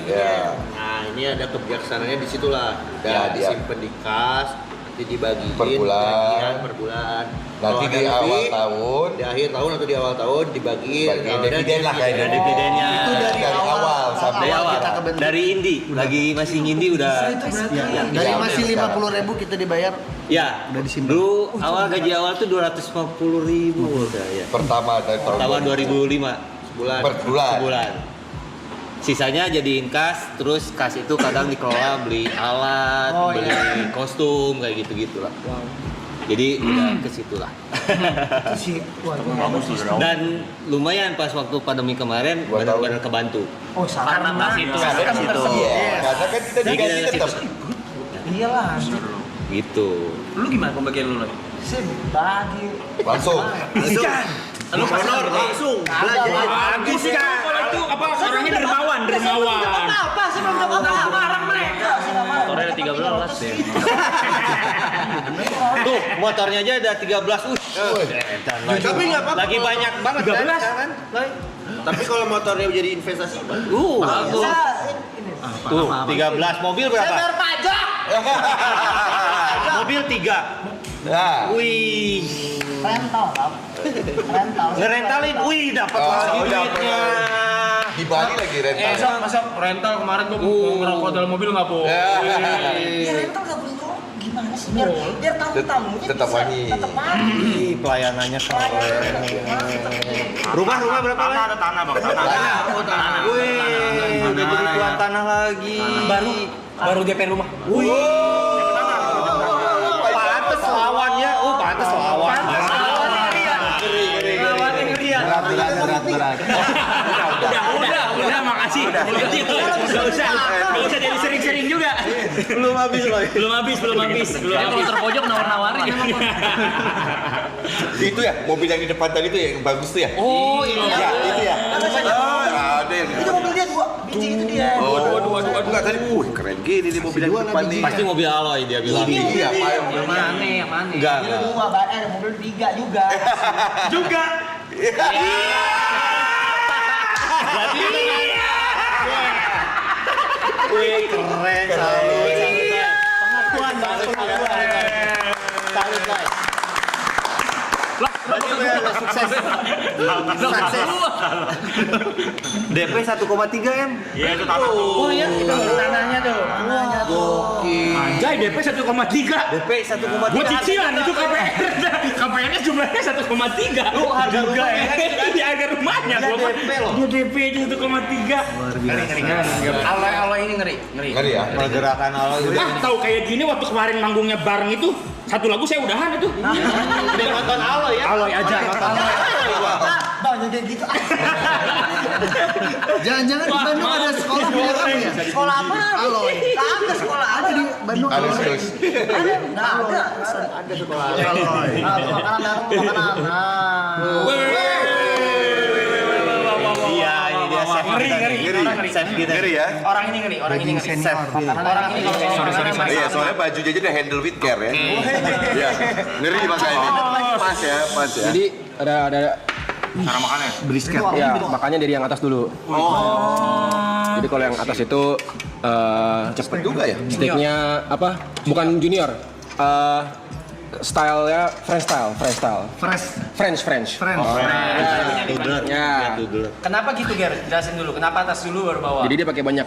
Ya. Nah, ini ada kebijaksanaannya di situ lah. Ya, Dan disimpan di kas, nanti dibagiin Per bulan. bagian per bulan. Nanti Kalau di ada awal lebih, tahun di akhir tahun atau di awal tahun dibagiin. bagiin Kalau ada dividen lah kayaknya. Dividennya. Itu dari awal sampai Dari awal. kita kebentuk. Dari Indi, lagi masih Indi udah. Dari masih 50.000 kita dibayar. Ya, Udah disimpan. dulu awal gaji awal tuh 250.000 udah ya. Pertama dari tahun Tahun 2005 bulan. per bulan. sebulan. Sisanya jadiin kas, terus kas itu kadang dikelola beli alat, beli kostum kayak gitu-gitulah. Wow. Jadi udah ke situ lah. Itu sih, Bagus tuh, Bro. Dan lumayan pas waktu pandemi kemarin benar-benar kebantu. Oh, Karena pas itu Karena Karena kan kita Jadi digaji kita tetap. Iyalah. Gitu. Lu gimana pembagian lu lagi? Sih bagi. Langsung. Lu honor langsung. Bagus kan. Kalau itu apa orangnya dermawan. Apa sih belum dapat apa barang mereka? Motornya ada 13 deh. Tuh, motornya aja ada 13. Tapi nggak apa-apa. Lagi banyak banget 13. kan? Tapi kalau motornya jadi investasi, Bagus. Tuh, 13. Mobil berapa? Bayar pajak. Mobil 3. Nah. Wih. Rental, Kak. Rental. Ngerentalin, wih dapat lagi duitnya. Di Bali lagi rental. Masa rental kemarin gua ngerokok dalam mobil nggak boleh. Ya rental nggak boleh ngomong. Gimana sih? Biar tamu-tamunya Tetap bisa wangi. tetap wangi. Ih, pelayanannya keren. Rumah berapa? Tanah ada tanah, Bang. Tanah. Wih, udah jadi tuan tanah lagi. Baru DP rumah. Wih. Pantes lawannya. Pantes lawan. Berat. Udah, makasih. Gak usah jadi sering-sering juga. Belum habis loh. Belum habis. Dia kalau terpojok nawar-nawarin. Itu ya, mobil yang di depan tadi tuh yang bagus tuh ya? Oh, Iya, itu ya. Oh, ada yang. Itu mobil dia dua biji itu dia. Waduh. Enggak tadi, keren gini nih mobil yang di depan nih. Pasti mobil alloy dia bilang. Iya, Pak. Yang mana? Enggak. Dua, mobil 3 juga. Jadi wih, keren. Pengakuan Salut, guys. Berarti udah sukses. DP 1,3 M. Iya, itu tanah tuh. Oh iya, itu tanahnya tuh. Anjay, DP 1,3. DP 1,3. Buat cicilan itu KPR. KPR-nya jumlahnya 1,3. Lu harga juga rumahnya ya. Di harga rumahnya Dia gua. DP loh. Dia DP aja 1,3. Alloy ini ngeri. Ngeri ya? Pergerakan alloy udah. Tahu kayak gini waktu kemarin manggungnya bareng itu satu lagu saya udahan itu. Udah nonton alloy ya? Alloy aja. Banyak kayak gitu. Jangan-jangan di Bandung ada sekolah punya kamu ya? Sekolah apa? Alloy. Ada sekolah ada di Bandung. Harus terus. Ada sekolah. Alloy. Makanan. Iya, ini dia chef. Chef kita. Ngeri ya? Orang ini ngeri. Orang ini Iya, soalnya bajunya aja udah handle with care ya. Iya. Ngeri makanya. Pas ya. Jadi ada Cara makannya. Brisket. ya makanya dari yang atas dulu. Jadi kalau yang atas itu Cepet juga ya? steaknya apa? Bukan junior. Stylenya French. Dudler. Ya. Dudler. Kenapa gitu, Ger? Jelasin dulu. Kenapa atas dulu baru bawah? Jadi dia pakai banyak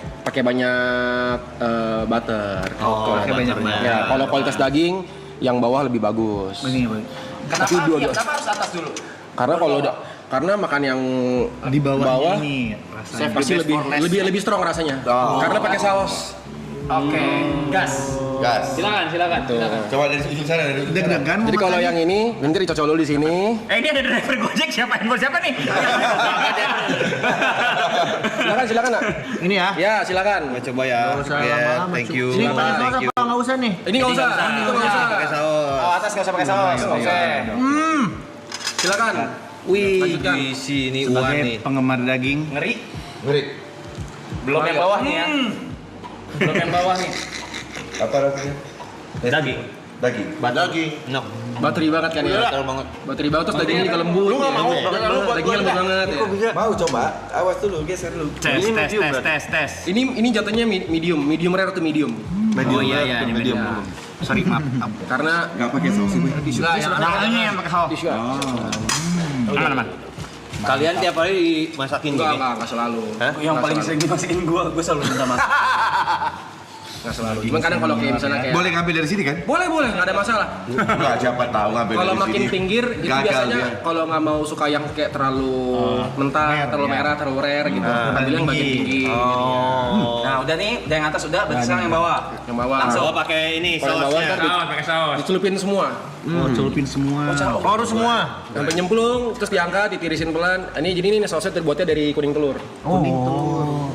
butter. Pakai banyak. Ya, kalau kualitas daging yang bawah lebih bagus. Kenapa Tapi kenapa harus atas dulu? Karena makan yang Di bawah bawah ini rasanya. pasti lebih strong rasanya. Karena pakai saus. Oke, gas. Gas. Silakan. Coba dari ujung sana dari ujung sana. Deg-degan. Jadi kalau yang ini nanti dicocol dulu di sini. Ini ada driver Gojek siapa? Handphone siapa nih? Silakan, Nak. Ini ya. Ya, silakan. Coba ya. Ya, thank you. Ini pakai saus Thank you. apa nggak usah nih? Ini nggak usah. Pakai saus. Oh, atas nggak usah pakai saus. Oke. Silakan. Wih, Lanjutkan. di sini uang Sebagai nih. penggemar daging. Ngeri. Ngeri. Belum yang bawah nih ya. Belum yang bawah nih. Apa rasanya? Daging. Daging. Nok. Bateri banget kan ya. Terlalu banget. Bateri banget terus dagingnya juga lembut. Lu enggak mau? Dagingnya lembut banget ya. Mau coba? Awas dulu, geser dulu. Tes. Ini jatuhnya medium rare atau medium. Oh iya, ini medium. Sorry, maaf. Karena Enggak pakai saus ini. Ini yang pakai saus. tisu. Aman. Kalian tiap hari dimasakin gini? Enggak selalu. Hah? Yang paling sering dimasakin gue selalu minta maaf. Nggak selalu. Cuman kadang kalau kayak misalnya kayak Boleh ngambil dari sini kan? boleh, nggak ada masalah. Enggak, siapa tahu ngambil Kalau dari sini. makin pinggir itu Gagal biasanya dia. kalau nggak mau suka yang kayak terlalu mentah, terlalu merah, terlalu rare gitu. Ambil yang bagian tinggi. Nah, udah nih, udah yang atas udah, berarti sekarang yang bawah. Yang bawah. Langsung pakai ini sausnya. Pakai saus. Dicelupin semua. Celupin semua. Harus semua. Sampai nyemplung, terus diangkat, ditirisin pelan. Ini jadi ini sausnya terbuatnya dari kuning telur. Kuning telur.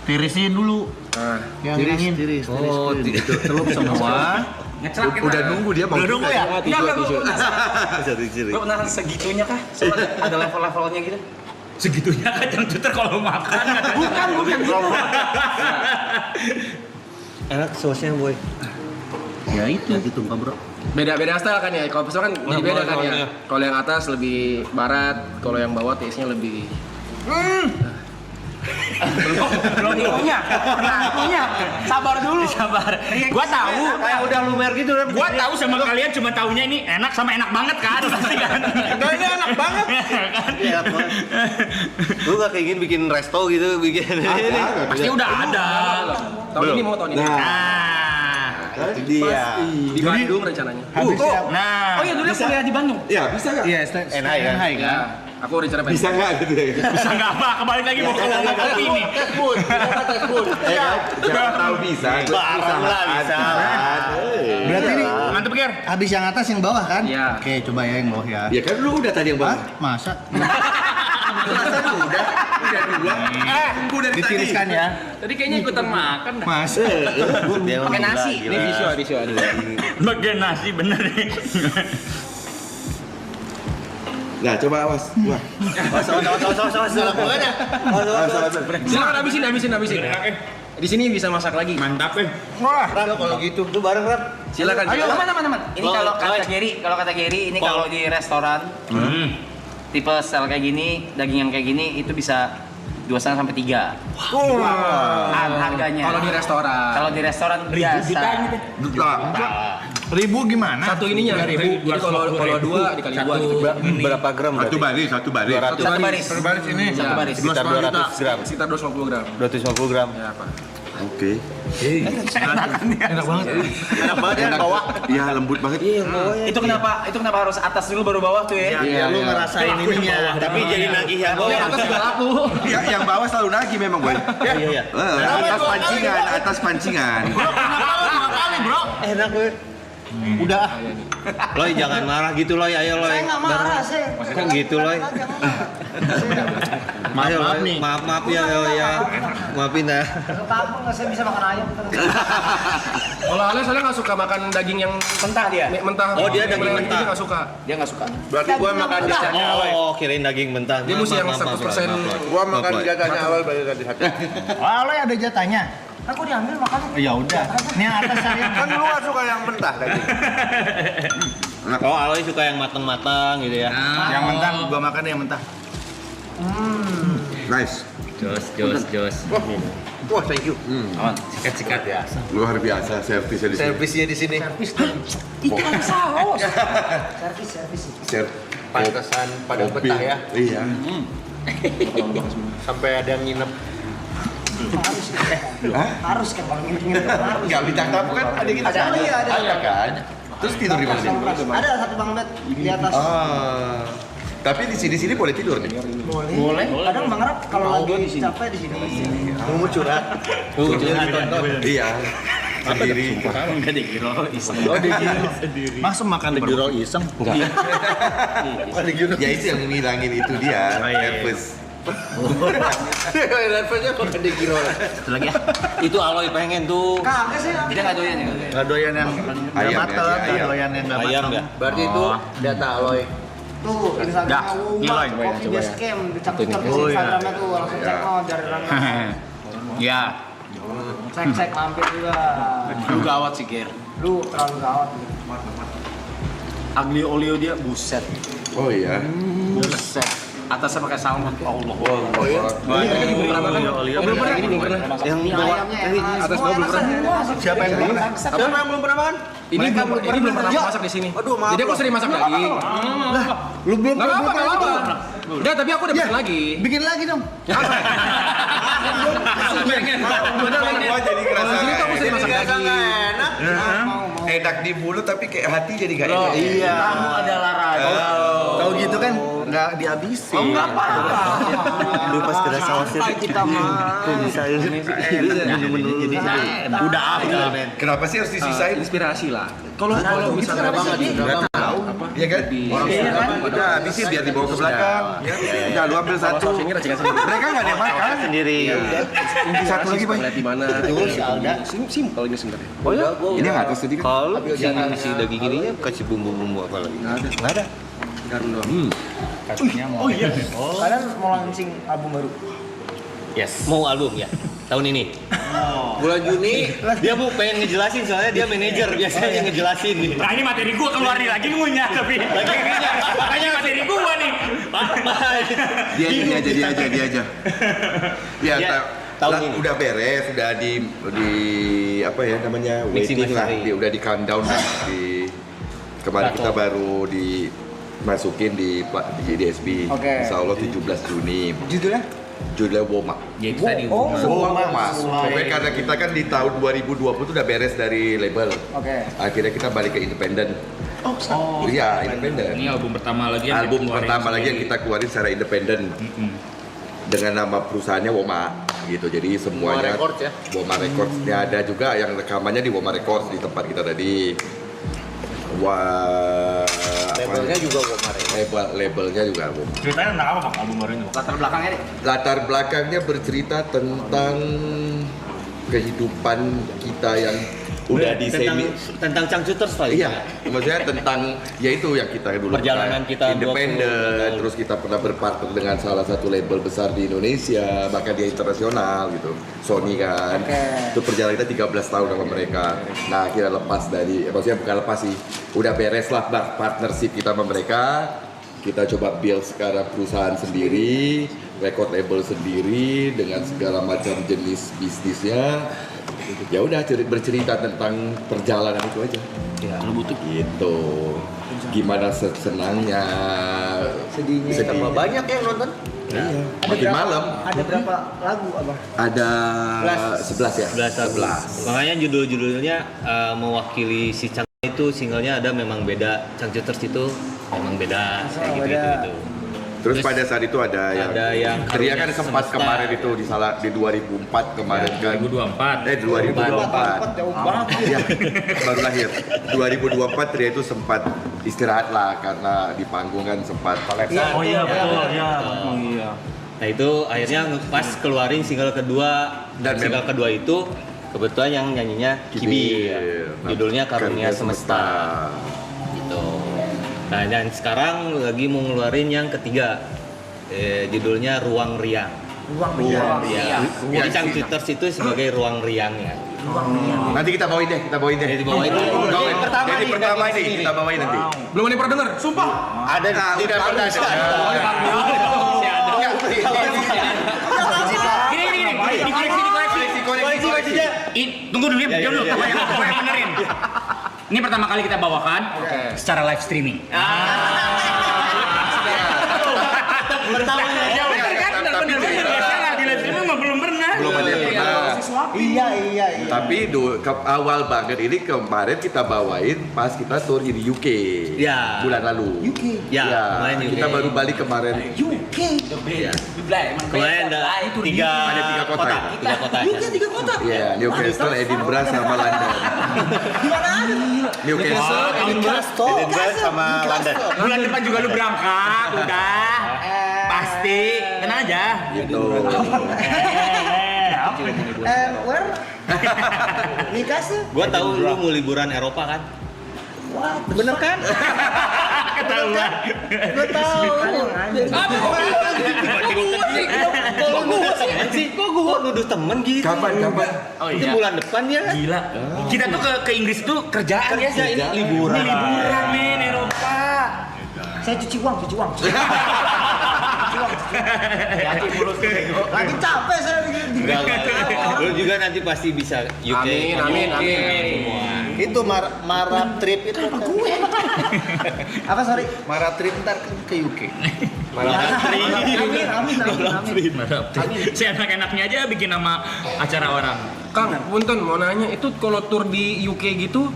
Tirisin dulu. Nah, Tiris. Oh, celup semua. Ngecelak kita. Udah nunggu dia mau. Udah nunggu ya? tisu. Gue pernah segitunya kah? Soalnya ada level-levelnya gitu. Segitunya kacang cuter kalau makan. Bukan. Enak sausnya boy. Ya itu ditumpah bro. Beda style kan ya. Kalau pesawat kan jadi beda kan ya. Kalau yang atas lebih barat, kalau yang bawah taste-nya lebih Belum punya. Sabar dulu. Gua tahu. Kayak udah lumer gitu kan. Gua tahu sama kalian cuma taunya ini enak sama enak banget kan pasti kan. Nah, ini enak banget. Iya, lu gak kayak gini bikin resto gitu, bikin Pasti udah ada. tahun ini mau tahun ini. Nah, Itu dia. Di Bandung rencananya. nah. Oh iya, dulu kuliah di Bandung. Ya, bisa enggak? Iya, Enak kan? Ya, aku rencana pengen. Bisa enggak gitu ya? Bisa nggak apa? Kembali lagi mau ke kopi ini. Siapa tahu bisa. Barang lah bisa. Berarti ini Mantep Ger. habis yang atas yang bawah kan? Iya. Oke, coba ya yang bawah ya. Ya kan lu udah tadi yang bawah. Masa? Udah dua. Tunggu dari tadi. Ditiriskan ya. Tadi kayaknya ikutan makan. Masa? Pakai nasi. Ini visual. Bagian nasi bener nih. Nah, coba awas. Wah. Silakan habisin. Di sini bisa masak lagi. Mantap Kalau gitu tuh bareng Rap. Silakan. Ayo, teman-teman. Ini kalau kata Gary, ini kalau di restoran tipe style kayak gini, daging yang kayak gini itu bisa 2,5 sampai 3. Harganya. Kalau di restoran. Kalau di restoran biasa. Ribu gimana? Satu ininya 1.000. Jadi kalau 2 dikali 2 gitu. Berapa gram Satu berarti? baris. Satu baris. Satu baris. Sekitar 200 gram. Sekitar 250 gram. 250 gram. Ya, Pak. Oke. Enak banget. Enak banget ya bawah. Iya, lembut banget. Iya, Itu kenapa harus atas dulu baru bawah tuh ya? Iya, lu ngerasain ininya. Tapi jadi nagih ya Oh, bawah. yang atas juga laku. Ya, yang bawah selalu nagih memang, Boy. Iya. Atas pancingan. Enak gue. Udah. Loy jangan marah gitu Loy, ayo Loy. Saya nggak marah, saya. Kok gitu Loy? Maaf nih. Maaf ya Loy ya. Maafin ya. Kampung nggak saya bisa makan ayam. Kalau Ale soalnya nggak suka makan daging yang Mentah dia. mentah. Oh, dia daging Yang mentah. Dia nggak suka. Dia nggak suka. Berarti gua makan jatahnya awal. Oh, kirain daging mentah. Dia mesti yang 100%. Gua makan jatahnya awal baru tadi satu. Oh, lo ada jatahnya. Aku diambil makannya. Ya udah. Ini yang atas saya. Kan lu gak suka yang mentah tadi. Oh, Aloy suka yang matang-matang gitu ya. Yang mentah, gua makan yang mentah. Nice. Jos. Wah, thank you. Sikat ya. Luar biasa servisnya di sini. Servisnya di sini. Ikan saus. Ser- Pantesan pada kopi. betah ya. Iya. Sampai ada yang nginep. Harus kan bang, ini harus. Enggak bintang tamu kan ada kita. Ada kan. Terus tidur di mana? Ada satu bang bed di atas. Ah. Tapi di sini boleh tidur nih. Boleh. Kadang bang Rap kalau lagi capek di sini. Mau curhat. Iya. Sendiri. Enggak dikira iseng. Masa makan di roll iseng? Ya itu yang ngilangin itu dia. Nervous. Nervusnya kok gede kilo. Satu lagi ya. Itu Aloy pengen tuh. Kagak sih. Dia nggak doyan ya. Nggak doyan yang Ayam ya, mateng, ayam. nggak doyan yang nggak Ayam mateng. ya. Berarti itu data Aloy. Tuh, Instagram Ngiloy. Kopi Base Camp, dicak-cak di Instagramnya tuh, langsung cek out dari Rangga. Ya. Cek mampir juga. Lu gawat sih Ger. Lu terlalu gawat. Aglio olio dia buset. Oh iya. Buset. Atasnya pakai salmon. Allah. Oh iya. Belum pernah. Ini belum pernah. Yang Ini bawa ayamnya atas bawah belum pernah. Siapa yang belum? Siapa yang belum pernah makan? Ini belum pernah masak di sini. Aduh, maaf Jadi aku loh. sering masak lagi. Lu belum Nggak apa-apa, nggak apa-apa. Udah, tapi aku udah Ya, bikin lagi. bikin lagi dong. Pengen. Gua jadi ngerasa lagi. enak. Enak di mulut tapi kayak hati jadi gak enak. Iya. Kamu adalah raja. Tahu gitu kan nggak dihabisin. Oh, nggak apa-apa. Aduh pas kena sausnya Kita mah. kok bisa ya? Jadi Udah ada. Kenapa sih harus disisain? Inspirasi lah. Kalau misalnya Iya kan? Udah habisin biar dibawa ke belakang. Ya. Udah lu ambil satu. Mereka nggak ada yang makan. sendiri. Satu lagi Boy. lihat di mana. Simpel ini sebenarnya. Oh ya? Ini yang atas tadi kan? Kalau yang isi daging ininya kasih bumbu-bumbu apa lagi? Nggak ada. Kalian mau launching album baru? Yes. Mau album ya? Tahun ini. Bulan Juni Dia pengen ngejelasin soalnya dia manajer biasanya ngejelasin nih. Nah ini materi gua keluar nih lagi ngunyah tapi. Makanya materi gua nih. Dia aja. Ya, Ya, tahun ini. udah beres, udah di apa ya namanya Mixing waiting lah, mastering. udah di countdown lah. Kemarin kita baru dimasukin di DSB. Oke. Insya Allah 17 Juni. Judulnya? Judulnya Womak. Ya itu tadi. Semua Womak. Pokoknya karena kita kan di tahun 2020 tuh udah beres dari label. Oke. Akhirnya kita balik ke independen. Oh, iya, independen. Ini album pertama lagi yang Album dikeluarin pertama lagi yang sendiri. kita keluarin secara independen dengan nama perusahaannya Woma gitu. Jadi semuanya Woma Records ya? Woma Records. Dia ada juga yang rekamannya di Woma Records di tempat kita tadi. labelnya juga kemarin. Labelnya juga Woma. Ceritanya tentang apa bang album baru ini? Latar belakangnya deh. Latar belakangnya bercerita tentang kehidupan kita yang udah di tentang Changcuters paling. Iya, maksudnya tentang yaitu yang kita dulu Perjalanan pernah kita independen, terus kita pernah berpartner dengan salah satu label besar di Indonesia, bahkan dia internasional gitu, Sony kan. Oke. Itu perjalanan kita 13 tahun sama mereka. Nah, akhirnya lepas dari, maksudnya bukan lepas sih, udah beres lah partnership kita sama mereka. Kita coba build sekarang perusahaan sendiri, record label sendiri dengan segala macam jenis bisnisnya. Ya udah bercerita tentang perjalanan itu aja. Ya. Gitu. Gimana senangnya, Sedihnya. Tambah banyak yang nonton. Iya. Makin malam. Ada berapa lagu abang? Ada 11 ya. 11. Makanya judul-judulnya mewakili si Chang itu singlenya ada memang beda. Changcuters itu memang beda kayak gitu. Terus pada saat itu ada yang Tria kan sempat Semesta. kemarin itu di 2004 kemarin kan. 2024. 2024. Jauh banget. Iya, baru lahir. 2024 Tria itu sempat istirahat lah karena di panggung kan sempat Oh iya betul, iya. Iya. Nah itu akhirnya pas keluarin single kedua Dan single kedua itu kebetulan yang nyanyinya Kibi. Judulnya Karunia Semesta. Gitu. Nah dan sekarang lagi mau ngeluarin yang ketiga, judulnya Ruang Riang. Ruang Riang. Iya. Jadi Changcuters itu sebagai ruang riangnya. Nanti kita bawain deh. Jadi bawain dulu. Bawain. Pertama Jadi nih, pertama dari ini sini. kita bawain nanti. Belum ada yang pernah denger, sumpah. Ada tidak pernah ada. Gini, dikoreksi. Tunggu dulu ya, diam dulu. Gue yang benerin. Ini pertama kali kita bawakan secara live streaming. Pertamanya. Ya bener kan? Bener. Biasanya di live streaming mah belum pernah. Belum ada yang pernah. Iya. Tapi awal banget ini kemarin kita bawain pas kita tour di UK. Ya. Bulan lalu. UK. Ya, Ya, kemarin UK. kita baru balik kemarin. UK. Iya. Kemarin ada tiga kota ya? Tiga kota. UK 3 kota. Iya, Newcastle, Edinburgh sama London. Gimana ada? Newcastle, Edinburgh sama London. Bulan depan juga lu berangkat, udah. Pasti, tenang aja. gitu. Where? Newcastle? Gua tahu lu mau liburan Eropa kan? What? Bener kan? Ketahuan. Gue tahu. Kok gua temen sih? Kok gua nuduh temen gitu? Kapan? Oh Itu iya. bulan depan ya kan? Gila. Kita tuh ke Inggris tuh kerjaan ya. Kerja ini liburan. Liburan men Eropa. Saya cuci uang. Lagi capek saya bikin. Enggak. Lu juga nanti pasti bisa UK. Amin. Semua. Itu Marab trip itu. Apa gue? Apa sorry? Marab trip ntar ke UK. Amin. Saya enak-enaknya aja bikin nama acara orang. Kang, punten mau nanya itu kalau tour di UK gitu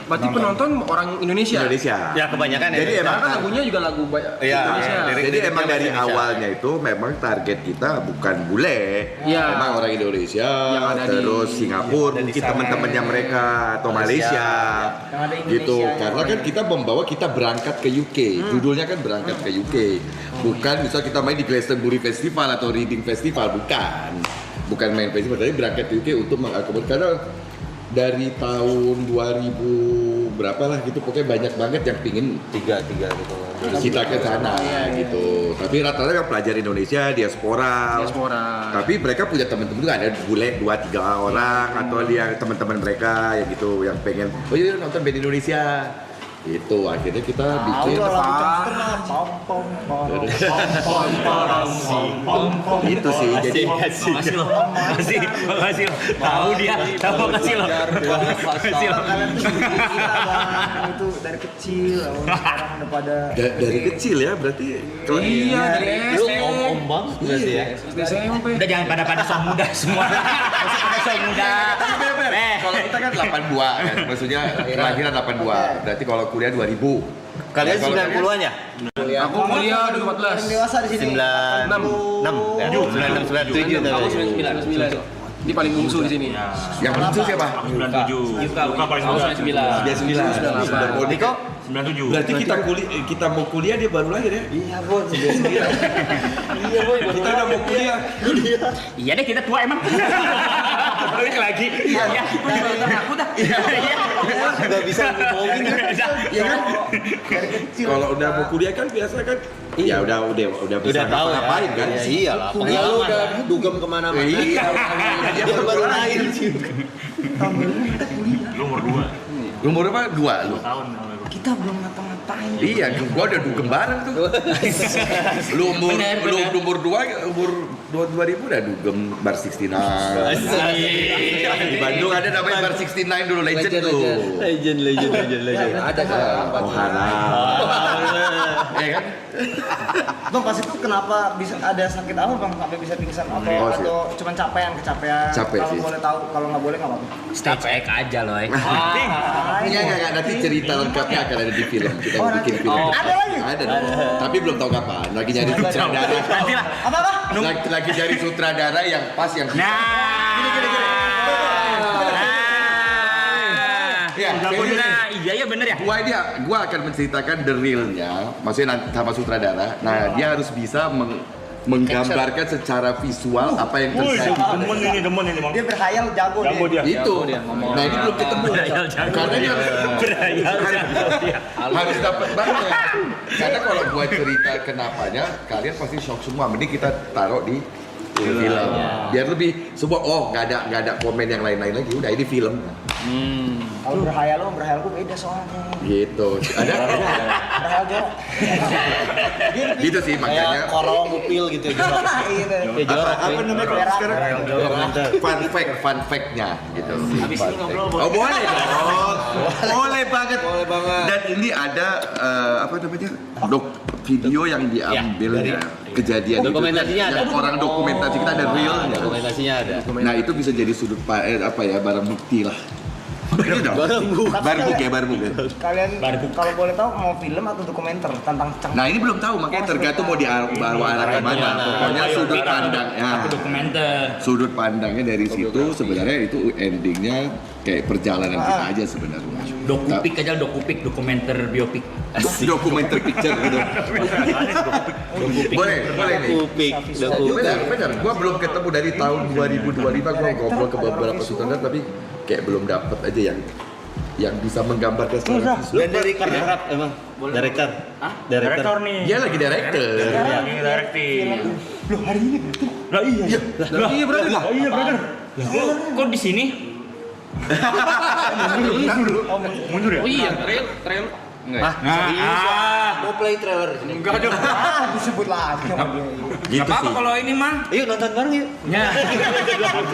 berarti penonton orang Indonesia. Indonesia. Ya kebanyakan ya. Jadi emang Karena lagunya juga lagu Iya, Indonesia. Jadi emang dari Indonesia. awalnya itu memang target kita bukan bule, Iya. memang orang Indonesia, Yang ada di- terus Singapura, dan di mungkin sana. teman-temannya mereka atau Malaysia, Yang ada Indonesia, gitu. yang Karena kan kita membawa kita berangkat ke UK, judulnya kan berangkat ke UK, bukan misal kita main di Glastonbury Festival atau Reading Festival, bukan main festival, tapi berangkat ke UK untuk mengakomodir karena dari tahun 2000 berapa lah gitu pokoknya banyak banget yang pingin tiga gitu. kita ke sana gitu. Tapi rata-rata yang pelajar Indonesia diaspora. Tapi mereka punya teman-teman juga ada bule 2-3 orang atau dia teman-teman mereka yang gitu yang pengen oh iya nonton band Indonesia. Itu akhirnya kita bikin itu sih jadi Makasih loh. Tahu dia. Tahu makasih loh. Makasih loh. Itu dari kecil, sekarang udah pada dari kecil ya berarti kalau Iya, dari Lu SD. om bang berarti ya. SMP. Udah jangan pada sok muda semua. Masih pada sok muda. kalau kita kan 82 kan maksudnya kelahiran 82 berarti kalau kuliah 2000 Kalian kalau 90-an ya? Aku kuliah 2014. dewasa di sini. 96 ya? 96 97 Aku 99. Dia paling bungsu di sini. yang lucu siapa? 97. Luka paling Aku 99. 99 Niko 97. berarti kita mau kuliah dia baru lahir ya? Iya, Boy. Iya, Boy. Kita udah mau kuliah. Iya deh kita tua emang. Balik lagi. Iya. Aku dah. Iya. Nggak bisa ngomongin Iya kan? Kalau udah mau kuliah kan biasa kan ya udah bisa tahu ya. ngapain kan? Ya, iyalah. Ya lu udah dugem kemana-mana. Iya. Dia baru lahir sih. Lu umur 2 Lu umur berapa? 2 lu. tahun. Kita belum ngapa-ngapain. Iya, gua udah dugem bareng tuh. Lu umur 2000 udah dugem bar 69. Di Bandung ada namanya bar 69 dulu legend tuh. Legend. Ada kan? Ohana. Ya kan? Bang, pas itu kenapa bisa ada sakit apa bang sampai bisa pingsan Oh, sih. atau cuma kecapean? Capek Kalau sih. boleh tahu, kalau nggak boleh nggak apa-apa. Stage act aja loh. Enggak, nanti cerita lengkapnya akan ada di film. Kita bikin film. Ada lagi? Ada dong. Tapi belum tahu kapan. Lagi nyari sutradara. Nanti lah. Apa? Lagi cari sutradara yang pas yang Ya, Iya bener ya. Gua akan menceritakan the real-nya, maksudnya nanti sama sutradara. Nah, dia harus bisa menggambarkan secara visual apa yang terjadi. Demen ini Bang. Dia berhayal jago dia. Itu. Nah, ini belum ketemu. Karena dia harus dapat banget. Karena kalau gua cerita kenapanya, kalian pasti shock semua. Mending kita taruh di film. Biar lebih semua nggak ada komen yang lain-lain lagi. Udah ini film. Kalau berhayalku beda soalnya. Gitu. Ada? Berhayal jorok. Gitu sih makanya. Korong, upil gitu. Apa namanya sekarang? Fun fact-nya gitu. Habis ini ngobrol Oh boleh dong. Boleh banget. Dan ini ada apa namanya video yang diambil ya, kejadian itu. Dokumentasinya ada. Yang orang dokumentasi kita ada realnya. Dokumentasinya ada. Nah itu bisa jadi sudut barang bukti lah. Gitu dong. Barang bukti. Kalian kalau boleh tahu mau film atau dokumenter tentang Nah ini belum tahu makanya tergantung mau dibawa arah kemana. Pokoknya sudut pandangnya. Dokumenter. Sudut pandangnya dari situ sebenarnya itu endingnya kayak perjalanan kita aja sebenarnya. Dokumenter biopik. Dokumenter picture gitu. boleh nih. Benar. Gua belum ketemu dari tahun 2025 gua ngobrol ke beberapa sutradara tapi kayak belum dapet aja yang bisa menggambarkan secara visual. Dan director emang. Director. Direktor nih. Dia lagi director. Lagi directing. Loh, hari ini berarti. Lah iya. Iya brother. Iya brother. Kok di sini? Mundur ya? Oh iya, trail. Mau play trailer di sini. Enggak dong. Disebut lagi sama dia. Gitu Apa sih. kalau ini mah? Yuk nonton bareng yuk. Ya.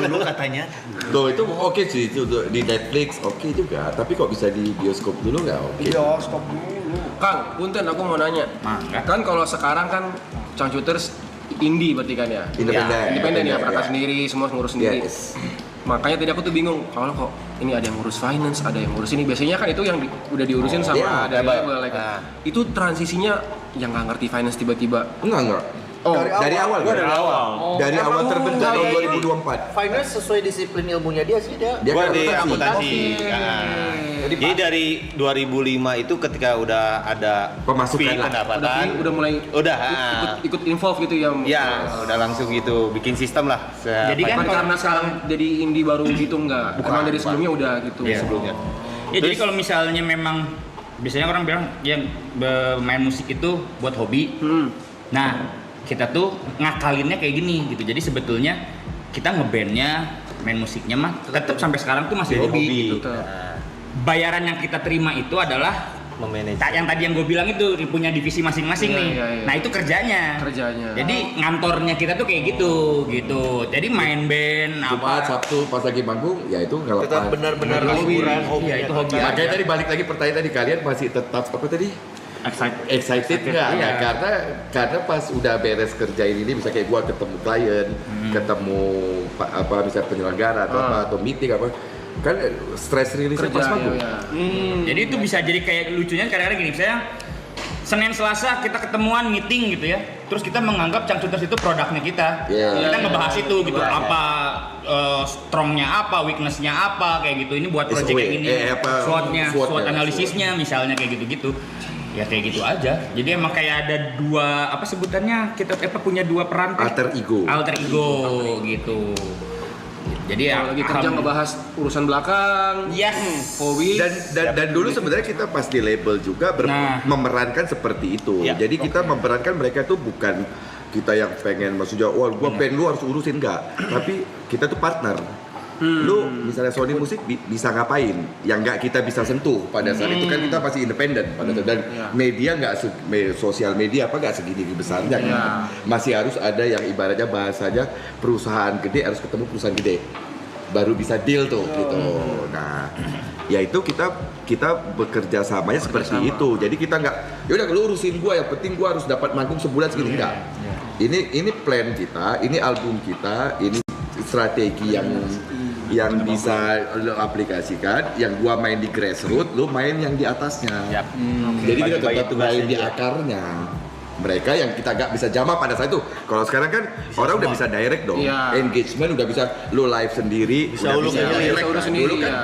Dulu katanya. Tuh itu oke sih itu di Netflix oke juga. Tapi kok bisa di bioskop dulu nggak oke? Iya, stop dulu. Kang, punten aku mau nanya. Kan kalau sekarang kan Changcuters indie berarti kan ya? Independen ya, berangkat sendiri, semua ngurus sendiri. Yes. Makanya tadi aku tuh bingung, kalau kok ini ada yang ngurus finance, ada yang ngurus ini. Biasanya kan itu yang udah diurusin sama ada label kan. Itu transisinya yang nggak ngerti finance tiba-tiba. Enggak. Oh, dari awal. Dari awal terbentuk tahun 2024. Finance sesuai disiplin ilmunya dia sih dia. Gua di akuntansi. akuntansi. Jadi dari 2005 itu ketika udah ada Pemasukan fee lah. pendapatan, Udah mulai ikut involve gitu ya. ya udah langsung gitu bikin sistem lah. Jadi kan Bukan karena sekarang jadi indie baru gitu enggak. Emang dari sebelumnya udah gitu. Iya, sebelumnya. Ya jadi kalau misalnya memang biasanya orang bilang yang main musik itu buat hobi. Nah, kita tuh ngakalinnya kayak gini gitu. Jadi sebetulnya kita ngebandnya, main musiknya mah tetap sampai sekarang tuh masih hobi gitu. Bayaran yang kita terima itu adalah memanage. yang tadi yang gue bilang itu punya divisi masing-masing nih. Nah itu kerjanya. Jadi ngantornya kita tuh kayak gitu. Jadi main band Jumat, Sabtu pas lagi manggung, ya itu nggak Tetap lepas. benar-benar hobi. Iya itu hobi. Makanya tadi balik lagi pertanyaan tadi, kalian masih tetap apa tadi? Excited nggak? Iya. Nah, karena pas udah beres kerja ini bisa kayak gua ketemu klien, ketemu misalnya penyelenggara atau meeting apa, kan stress release pas manggung. Jadi itu bisa jadi kayak lucunya kadang-kadang gini, misalnya Senin Selasa kita ketemuan meeting gitu ya, terus kita menganggap Cangcuters itu produknya kita, kita ngebahas itu gitu, apa strongnya apa, weaknessnya apa kayak gitu, ini buat project kayak gini, SWOT analisisnya misalnya kayak gitu-gitu. Ya kayak gitu aja. Jadi emang kayak ada dua apa sebutannya, kita punya dua peran Alter ego gitu. Jadi ya lagi kerja ngebahas urusan belakang, hobi. Dan dulu sebenarnya kita pas di label juga memerankan seperti itu. Jadi kita memerankan mereka tuh bukan kita yang pengen maksudnya, wah gua pengen lu harus urusin, enggak. Tapi kita tuh partner. Lu misalnya Sony Musik bisa ngapain yang nggak kita bisa sentuh pada saat itu kan kita masih independen pada saat dan media sosial media apa nggak segini besarnya kan. Masih harus ada yang ibaratnya bahasanya perusahaan gede harus ketemu perusahaan gede baru bisa deal tuh gitu. Nah, ya itu kita bekerja samanya seperti itu. Jadi kita nggak ya udah lu urusin gua, yang penting gua harus dapat manggung sebulan segini enggak. Ini plan kita, ini album kita, ini strategi yang bisa lo aplikasikan, yang gua main di grassroots, lo main yang di atasnya. Jadi kita tetap main di akarnya. Mereka yang kita gak bisa jamah pada saat itu. Kalau sekarang kan orang udah bisa direct dong, engagement udah bisa lo live sendiri, bisa udah bisa direct. Dulu kan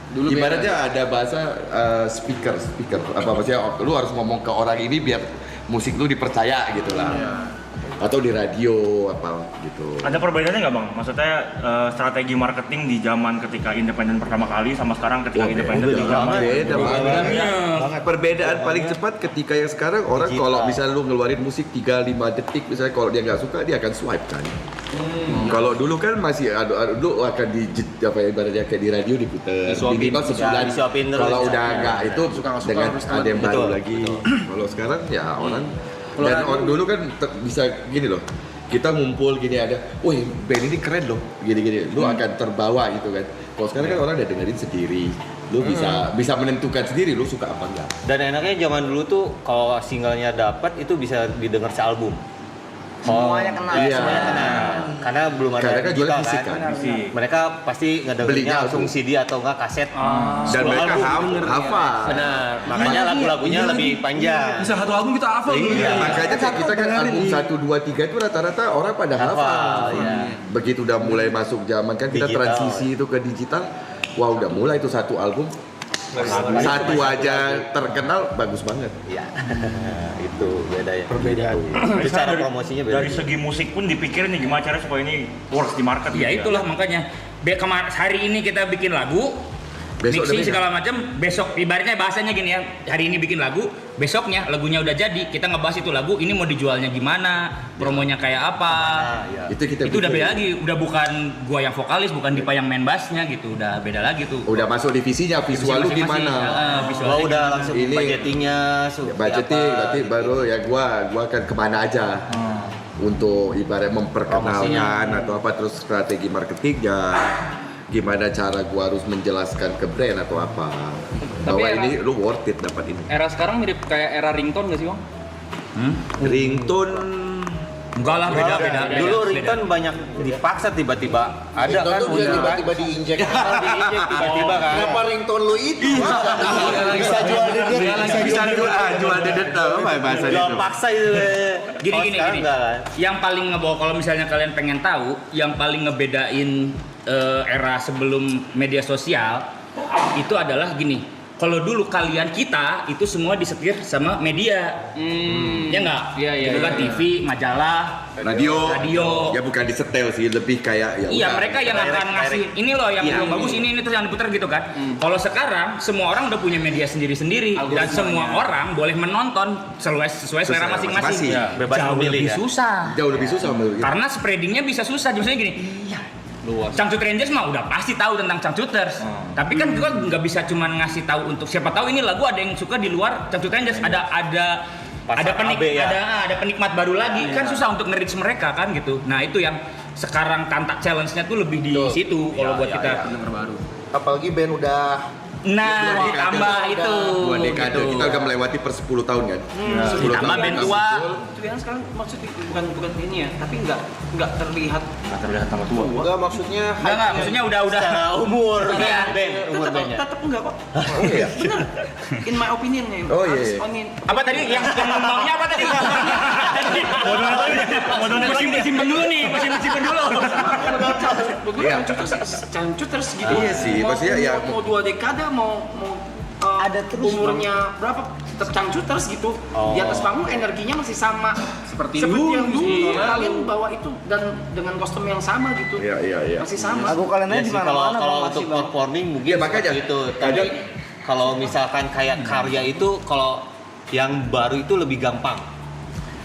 Dulu ibaratnya ada bahasa speaker apa maksudnya, lo harus ngomong ke orang ini biar musik lo dipercaya gitu lah. Atau di radio apa gitu. Ada perbedaannya nggak bang? Maksudnya strategi marketing di zaman ketika independen pertama kali sama sekarang ketika independen di zaman beda banget. Perbedaan paling cepat ketika yang sekarang orang kalau misalnya lu ngeluarin musik 3-5 detik misalnya, kalau dia nggak suka dia akan swipe kan. Kalau dulu kan masih dulu akan di apa ya, ibaratnya kayak di radio diputer minimal sebulan. Kalau udah nggak itu dengan ada yang baru lagi. Kalau sekarang ya orang dan orang dulu kan bisa gini loh, kita ngumpul gini ada, wih band ini keren loh, gini-gini, lu akan terbawa gitu kan. Kalau sekarang kan orang udah dengerin sendiri, lu bisa menentukan sendiri lu suka apa enggak. Dan enaknya zaman dulu tuh kalau singlenya dapat itu bisa didengar sealbum. Semuanya kena. Iya, semuanya kena. Karena belum ada Karena kan jual digital fisik kan. Mereka pasti ngedengerinnya langsung CD atau enggak kaset. Dan mereka hafal. Benar. Makanya lagu-lagunya lebih panjang. Bisa satu album kita hafal. Iya, makanya kita kan album 1, 2, 3 itu rata-rata orang pada hafal. Begitu udah mulai masuk zaman kan kita transisi itu ke digital. Wah udah mulai itu satu album. Satu aja terkenal bagus banget. Iya. Itu beda ya. Perbedaan. Itu cara promosinya beda. Dari segi musik pun dipikirin nih gimana caranya supaya ini works di market. Ya itulah makanya hari ini kita bikin lagu, Besok mixing segala macam, besok ibaratnya bahasanya gini ya, hari ini bikin lagu, besoknya lagunya udah jadi, kita ngebahas itu lagu ini mau dijualnya gimana, promonya kayak apa. Itu udah beda lagi, udah bukan gua yang vokalis, bukan Dipa yang main bassnya gitu, udah beda lagi tuh. Udah masuk divisinya, visual lu gimana? Gua udah langsung budgetingnya, budgeting berarti baru ya gua akan kemana aja. Untuk ibarat memperkenalkan atau apa, terus strategi marketingnya. Gimana cara gua harus menjelaskan ke brand atau apa bahwa ini lu worth it dapat ini. Era sekarang mirip kayak era ringtone nggak sih bang? Ringtone Enggak lah, beda. Dulu Ringtone banyak dipaksa tiba-tiba. Ada Ringtone kan tuh dia udah tiba-tiba diinjek. diinjek tiba-tiba kan. Kenapa ringtone lu itu? Bisa jual dedet tau apa bahasa Jual itu? paksa itu. Gini. Enggak kan. Yang paling ngebawa, kalau misalnya kalian pengen tahu, yang paling ngebedain era sebelum media sosial itu adalah gini. Kalau dulu kita itu semua disetir sama media, ya nggak? Iya, Gitu kan, TV, majalah, Radio. radio. Ya bukan disetel sih, lebih kayak ya. Iya, udah. mereka yang akan ngasih ini loh yang Iya. bagus, ini terus yang diputar gitu kan. Kalau sekarang semua orang udah punya media sendiri-sendiri dan semua orang boleh menonton sesuai selera masing-masing. Ya, bebas Jauh memilih lebih ya. susah. Jauh lebih susah menurut kita. Karena spreadingnya bisa susah. Misalnya gini, Cangcut Rangers mah udah pasti tahu tentang Cangcuters. Tapi kan kita nggak bisa cuma ngasih tahu untuk siapa tahu ini lagu ada yang suka di luar Cangcut Rangers. Ada penikmat baru lagi. Kan susah untuk nge-reach mereka kan gitu. Nah itu yang sekarang Kantak challenge-nya tuh lebih di situ kalau buat kita. Apalagi band udah Nah, ditambah itu. 2 dekade, gitu. kita udah melewati per 10 tahun kan? 10 Ditambah tahun band kita tua. muncul. Itu yang sekarang maksudnya bukan ini ya, tapi nggak terlihat. enggak maksudnya Enggak, maksudnya udah Secara umur Iya. band, umur bandnya. Tetap enggak kok. Oh iya. Bener. In my opinion nya. Oh, iya, harus iya. ongin. Apa tadi yang maunya apa tadi? Simpen dulu nih, simpen dulu. Iya. Cangcuters gitu. Iya sih, maksudnya ya- mau 2 dekade mau Ada terus, umurnya berapa tetap Cangcuters gitu. Di atas panggung energinya masih sama Seperti yang dulu. dulu. Kalian bawa itu dan dengan kostum yang sama gitu. Iya. Masih sama. Lagu kalian Ya aja di sih, kalau mana-mana kalau Bang, untuk masih, Bang. performing mungkin Iya, makanya. itu. Tapi kalau misalkan kayak karya itu kalau yang baru itu lebih gampang.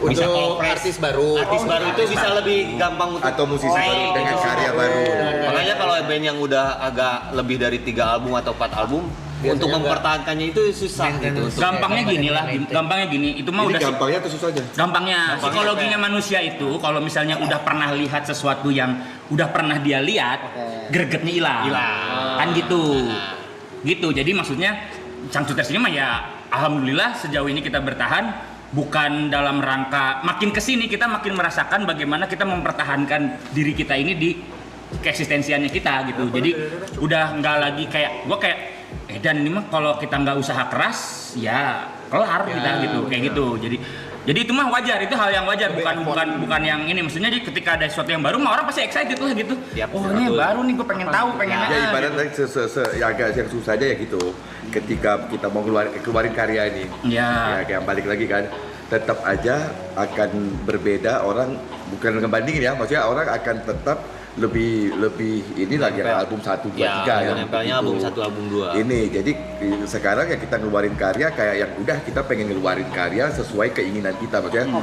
Bisa kalau untuk fresh. artis baru. Artis baru itu bisa lebih gampang untuk Atau musisi naik baru dengan gitu. karya baru. Makanya kalau band yang udah agak lebih dari 3 album atau 4 album untuk mempertahankannya itu susah gitu. untuk Gampangnya kayak gini lah, gampangnya gini. Itu mah Ini udah gampangnya atau susahnya? gampangnya psikologinya manusia itu kalau misalnya udah pernah lihat sesuatu yang udah pernah dia lihat, gregetnya hilang. Kan gitu. Jadi maksudnya Cangcuters ini mah ya alhamdulillah sejauh ini kita bertahan. Bukan dalam rangka makin kesini kita makin merasakan bagaimana kita mempertahankan diri kita ini di keeksistensiannya kita gitu. Jadi udah nggak lagi kayak gua kayak dan ini mah kalau kita nggak usaha keras ya kelar kita gitu kayak gitu. Jadi itu mah wajar, itu hal yang wajar, bukan yang ini. Maksudnya jadi ketika ada sesuatu yang baru, mah orang pasti excited lah gitu. Oh ini baru nih, gue pengen tahu, pengen Ya ibaratnya ya agak yang susah aja ya gitu. Ketika kita mau keluarin karya ini, ya kayak balik lagi kan, tetap aja akan berbeda orang, bukan ngebandingin ya, maksudnya orang akan tetap lebih ini lagi album 1, 2, 3 ya. Nempelnya album 1, album 2. Ini jadi sekarang ya kita ngeluarin karya kayak yang udah kita pengen ngeluarin karya sesuai keinginan kita, maksudnya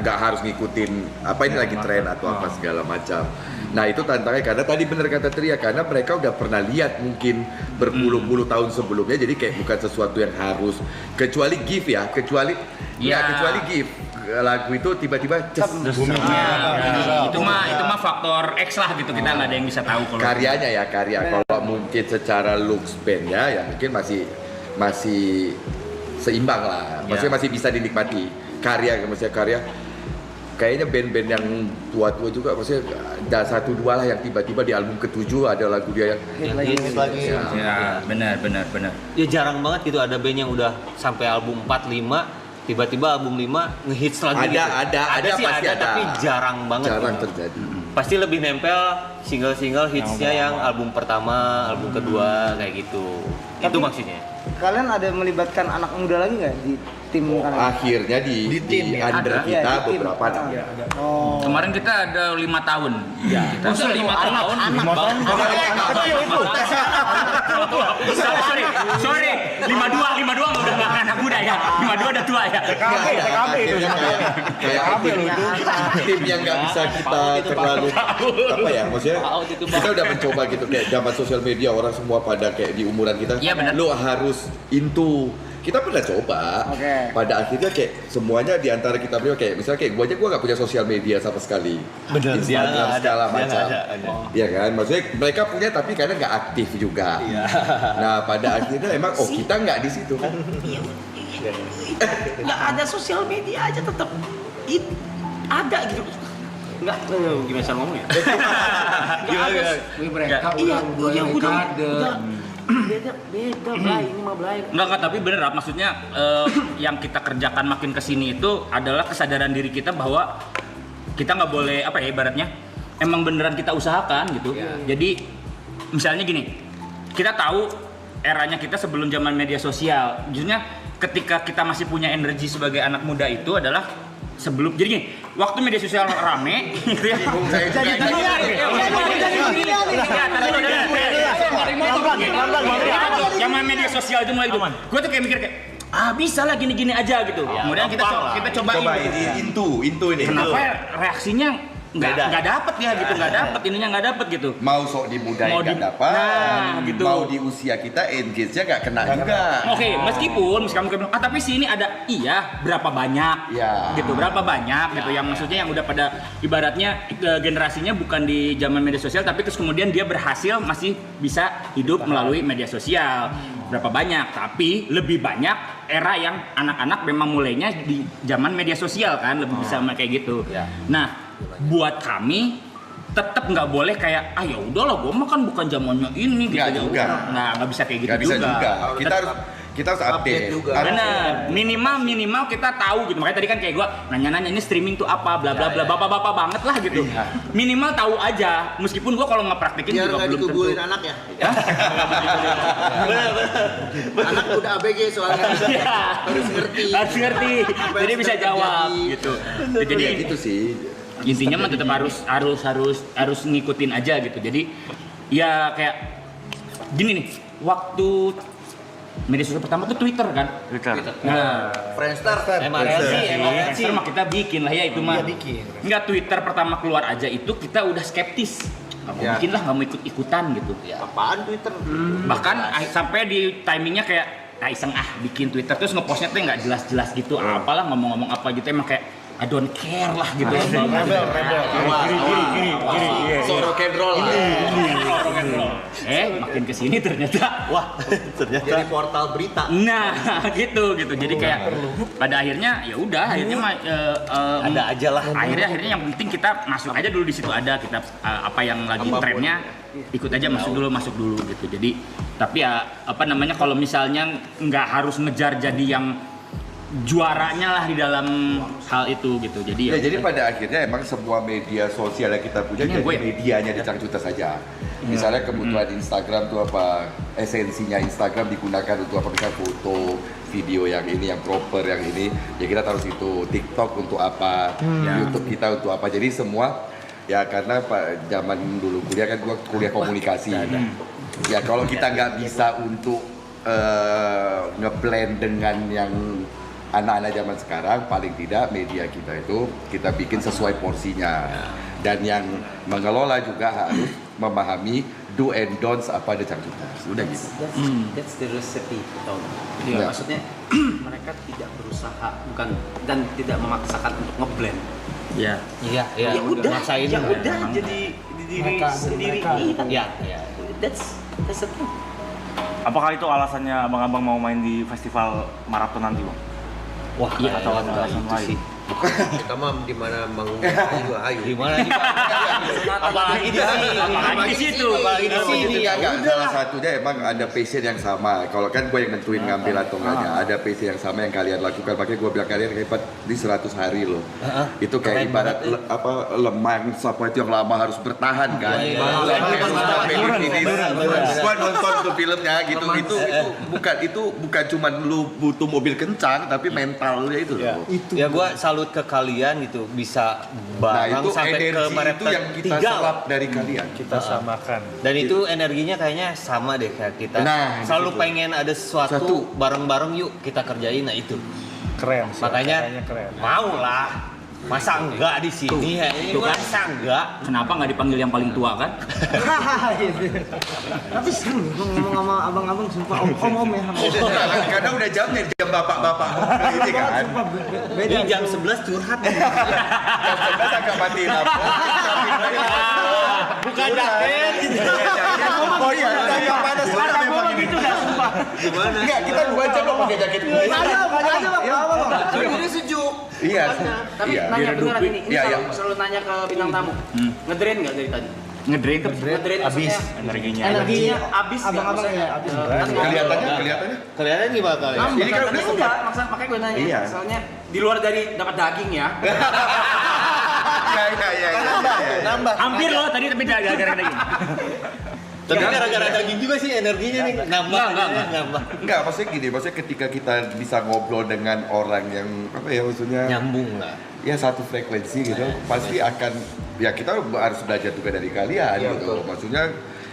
nggak harus ngikutin apa ini lagi tren atau apa segala macam. Nah itu tantangannya karena tadi bener kata Tria, karena mereka udah pernah lihat mungkin berpuluh-puluh tahun sebelumnya, jadi kayak bukan sesuatu yang harus kecuali GIF ya, kecuali GIF lagu itu tiba-tiba booming. Itu mah faktor X lah gitu, kita nggak ada yang bisa tahu kalau karyanya ya kalau mungkin secara looks bandnya ya mungkin masih seimbang lah, maksudnya masih bisa dinikmati maksudnya karya. Kayaknya band-band yang tua-tua juga, maksudnya ada 1-2 lah yang tiba-tiba di album ke-7 ada lagu dia yang hits lagi. Ya, benar. Ya jarang banget gitu ada band yang udah sampai album 4, 5 tiba-tiba album 5 ngehits lagi. Ada sih pasti ada, tapi jarang banget. Jarang gitu. terjadi. Pasti lebih nempel single-single hitsnya yang album pertama, album kedua kayak gitu. Itu maksudnya. Kalian ada melibatkan anak muda lagi nggak di tim kalian? Akhirnya di under Ada. kita Iya, di tim. beberapa ada. Oh. Kemarin kita ada 5 tahun. Kita Masa 5 tahun? Sorry. 52 udah nggak anak muda ya. 52 udah tua ya. TKB itu kayak tim yang nggak bisa kita terlalu apa ya, maksudnya kita udah mencoba gitu kayak zaman sosial media orang semua pada kayak di umuran kita, Iya, benar. lo harus into. Kita pernah coba, pada akhirnya kayak semuanya di antara kita berdua kayak misalnya kayak gue nggak punya sosial media sama sekali, Instagram segala macam, ya kan, maksudnya mereka punya tapi karena nggak aktif juga. Nah pada akhirnya emang kita nggak di situ kan. Nggak ada sosial media aja tetap ada gitu. Enggak, gimana cara ngomongnya? Mereka udah Beda, Blay, ini mah Blay. Enggak, tapi bener Rap. Maksudnya yang kita kerjakan makin kesini itu adalah kesadaran diri kita bahwa kita nggak boleh apa ya ibaratnya emang beneran kita usahakan gitu. Jadi misalnya gini, kita tahu eranya kita sebelum zaman media sosial. Maksudnya ketika kita masih punya energi sebagai anak muda itu adalah sebelum, jadi gini, waktu media sosial rame gitu ya. Zaman media sosial itu mulai gitu. Gue tuh kayak mikir kayak bisa lah gini-gini aja gitu. Kemudian kita cobain. Intu ini. Kenapa reaksinya nggak dapet ya gitu, nggak dapet gitu. Mau sok di budaya nggak dapat, gitu. Mau di usia kita engage-nya nggak kena juga. Oke, meskipun kamu bilang, tapi sini ada berapa banyak, gitu, berapa banyak gitu, yang maksudnya yang udah pada ibaratnya generasinya bukan di zaman media sosial, tapi terus kemudian dia berhasil masih bisa hidup melalui media sosial. Berapa banyak, tapi lebih banyak era yang anak-anak memang mulainya di zaman media sosial kan, lebih bisa kayak gitu. Nah, buat kami tetap nggak boleh kayak ya udahlah gue mah kan bukan zamannya ini gitu. Nggak bisa kayak gitu juga. Kita harus update juga. Benar, minimal kita tahu gitu. Makanya tadi kan kayak gue nanya-nanya ini streaming tuh apa, bla bla bla, bapak-bapak banget lah gitu. Minimal tahu aja, meskipun gue kalau nggak praktekin juga belum tentu. Biar nggak anak ya. Anak udah ABG soalnya. Harus ngerti. Jadi bisa jawab gitu. Jadi gitu sih. Intinya mah tetap harus ngikutin aja gitu. Jadi ya kayak gini nih, waktu media sosial pertama tuh Twitter kan? Twitter. Nah, Friendster. Friendster mah kita bikin lah ya itu mah. Enggak, Twitter pertama keluar aja itu kita udah skeptis. Nggak mau bikin lah, nggak mau ikut-ikutan gitu. Apaan Twitter? Bahkan sampai di timingnya kayak iseng bikin Twitter terus ngepostnya tuh nggak jelas-jelas gitu. Apalah ngomong-ngomong apa gitu, emang kayak I don't care lah gitu. Rebel. So rock and roll. Makin kesini ternyata jadi portal berita. Nah, gitu. Jadi kayak pada akhirnya ya udah, akhirnya ada aja lah. Akhirnya yang penting kita masuk aja dulu di situ, ada kita apa yang lagi trennya ikut aja, masuk dulu gitu. Jadi tapi ya kalau misalnya nggak harus ngejar jadi yang juaranya lah di dalam hal itu gitu. Jadi jadi pada akhirnya emang semua media sosial yang kita punya jadi medianya di Cangcuter saja. Misalnya kebutuhan Instagram tuh apa, esensinya Instagram digunakan untuk apa, misalnya foto, video yang ini, yang proper, yang ini ya kita taruh situ. TikTok untuk apa, YouTube kita untuk apa. Jadi semua ya karena zaman dulu kuliah kan gua kuliah komunikasi. Ya kalau kita nggak bisa untuk ngeblend dengan yang anak-anak zaman sekarang, paling tidak media kita itu kita bikin sesuai porsinya. Dan yang mengelola juga harus memahami do and don'ts apa ada Cangcuter. Sudah gitu. That's the recipe. Maksudnya mereka tidak berusaha dan tidak memaksakan untuk ngeblend. Ya udah jadi diri sendiri. That's the thing. Apakah itu alasannya abang-abang mau main di festival maraton nanti, Bang? Wah, atau ada alasan lain? Kita mah di mana manggungnya juga ayo. Di mana nih, Pak? Apalagi di situ. Salah satunya emang ada passion yang sama. Kalau kan gue yang nentuin ngambil atau enggaknya, ada passion yang sama yang kalian lakukan. Makanya gue bilang kalian hebat di 100 hari loh. Itu kayak ibarat lemang apa itu yang lama harus bertahan kan. Gue nonton tuh filmnya gitu. Itu bukan cuma lu butuh mobil kencang, tapi mentalnya itu loh. Ya gue salut ke kalian gitu, bisa bareng sampai ke itu yang kita serap dari kalian. Kita samakan. Dan itu energinya kayaknya sama deh kayak kita. Selalu pengen ada sesuatu bareng-bareng, yuk kita kerjain. Nah itu keren sih. Makanya keren. Mau lah. Masa enggak di sini ya? Itu kan masa enggak? Kenapa nggak dipanggil yang paling tua kan? Tapi seru ngomong sama abang-abang, sumpah om ya. Karena udah jamnya jam bapak-bapak ini kan. Beda jam 11 curhat. Jam 11 agak mati lampu. Bukan jaket. Oh iya, agak panas banget memang ini. Gimana? Enggak, kita 2 jam lo pakai jaket. Aja bang. Ini sejuk. Iya. Tapi Iya. nanya beneran ini Iya, iya. selalu nanya ke bintang tamu. Ngedrain nggak dari tadi? Ngedrain tuh Ngedrain Habis maksudnya energinya. habis nggak? Abang-abang Maksudnya, ya, habis. Kelihatannya. kelihatan gimana kali? Nambah, Ini kan udah enggak, makanya gue nanya. Iya. Soalnya di luar dari dapat daging ya. Iya. Nambah. hampir loh tadi tapi gara-gara daging. Tapi gara-gara daging juga sih energinya nih nambah. Nambah. Enggak, maksudnya ketika kita bisa ngobrol dengan orang yang apa ya maksudnya Nyambung lah. ya satu frekuensi gitu, pasti akan ya kita harus belajar juga dari kalian gitu. Maksudnya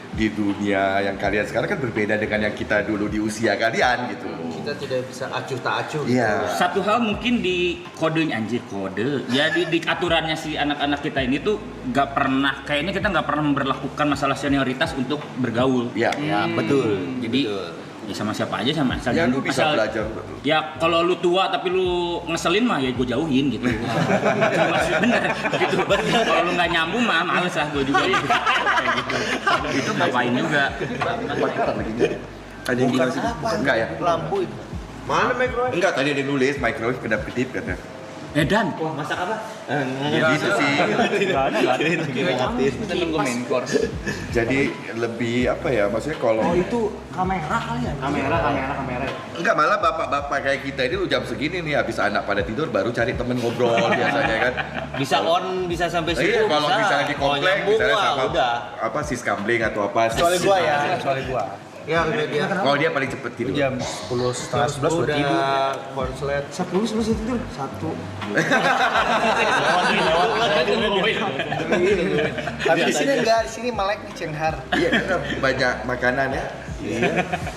di dunia yang kalian sekarang kan berbeda dengan yang kita dulu di usia kalian gitu. Kita tidak bisa acuh tak acuh. Iya. Satu hal mungkin di kodenya kode. Ya di aturannya si anak-anak kita ini tuh nggak pernah kayaknya kita nggak pernah memperlakukan masalah senioritas untuk bergaul. Iya. Ya, betul. Jadi ya sama siapa aja sama asal Ya lu bisa asal- belajar. Ya kalau lu tua tapi lu ngeselin mah ya gue jauhin gitu. Maksud bener gitu. Kalau lu nggak nyambung mah males lah gue juga gitu. Kayak gitu. Itu ngapain juga. Ada yang bilang sih? Enggak ya? Lampu itu. Mana microwave? Enggak, tadi ada yang nulis microwave kedap-kedip katanya. Dan Masak apa? Gitu sih. Kita nunggu main course. Jadi lebih apa ya? Maksudnya kalau Itu kamera kali ya? Kamera. enggak malah bapak-bapak kayak kita ini jam segini nih habis anak pada tidur baru cari temen ngobrol biasanya kan. Bisa on, bisa sampai situ. Iya, kalau misalnya di komplek misalnya wah, sama udah. apa sis kambling atau apa. Kecuali gua ya, kecuali gua. Ya, media. Kalau dia paling cepet tidur. Jam 10 setengah 11 udah tidur. Udah konslet. 10 sebelum tidur. 1. Tapi di sini enggak, di sini melek nih cenghar. Iya, karena banyak makanan ya.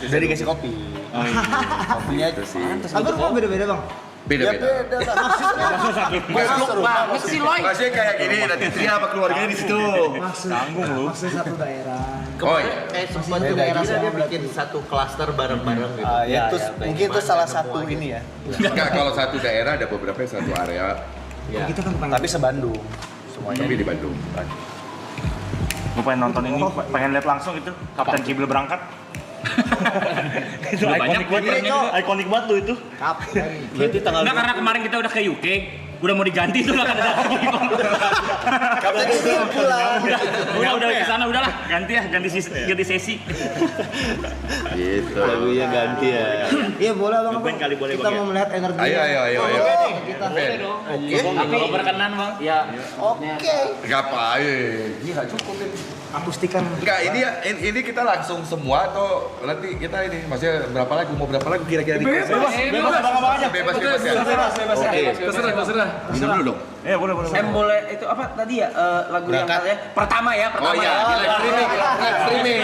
Udah dikasih kopi. Kopinya Itu sih. Apa kok beda-beda, Bang? Beda-beda. Goblok banget sih Loy. Maksudnya kayak gini, nanti Tria apa keluarganya di situ. Maksud satu daerah. Oh iya. Sempat tuh daerah dia bikin satu klaster bareng-bareng gitu. Ya, terus mungkin itu salah satu ini ya. Enggak, kalau satu daerah ada beberapa yang satu area. Kita kan tapi sebandung. Tapi di Bandung. Gue pengen nonton ini, pengen lihat langsung itu Kapten Kibil berangkat. Itu banyak Ikonik banget tuh itu. Berarti tanggal Enggak karena kemarin kita udah ke UK, udah mau diganti tuh nggak ada. Kapten Kibil pulang. Udah ke sana udahlah, ganti sesi. Gitu. lagunya ganti ya. Iya boleh Bang. Ngeband kali boleh, Kita Bang, ya? mau melihat energi. Ayo. Kita. Tapi berkenan bang. Ya. Oke. Ngapain? Iya, nggak cukup ini. Akustikan. Enggak, ini kita langsung semua atau nanti kita ini maksudnya berapa lagu mau berapa lagu kira-kira di Bebas aja. bebas ya. Oke. Terserah. Minum dulu dong. Iya boleh. Boleh itu apa tadi ya lagu yang katanya pertama ya Oh pertama. iya, di live streaming.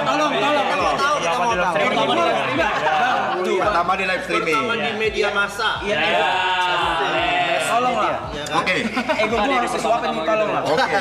Tolong. Pertama di live streaming. Pertama di media massa. Iya. Tolong lah. Oke. Ego gua harus disuapin nih tolong lah. Oke.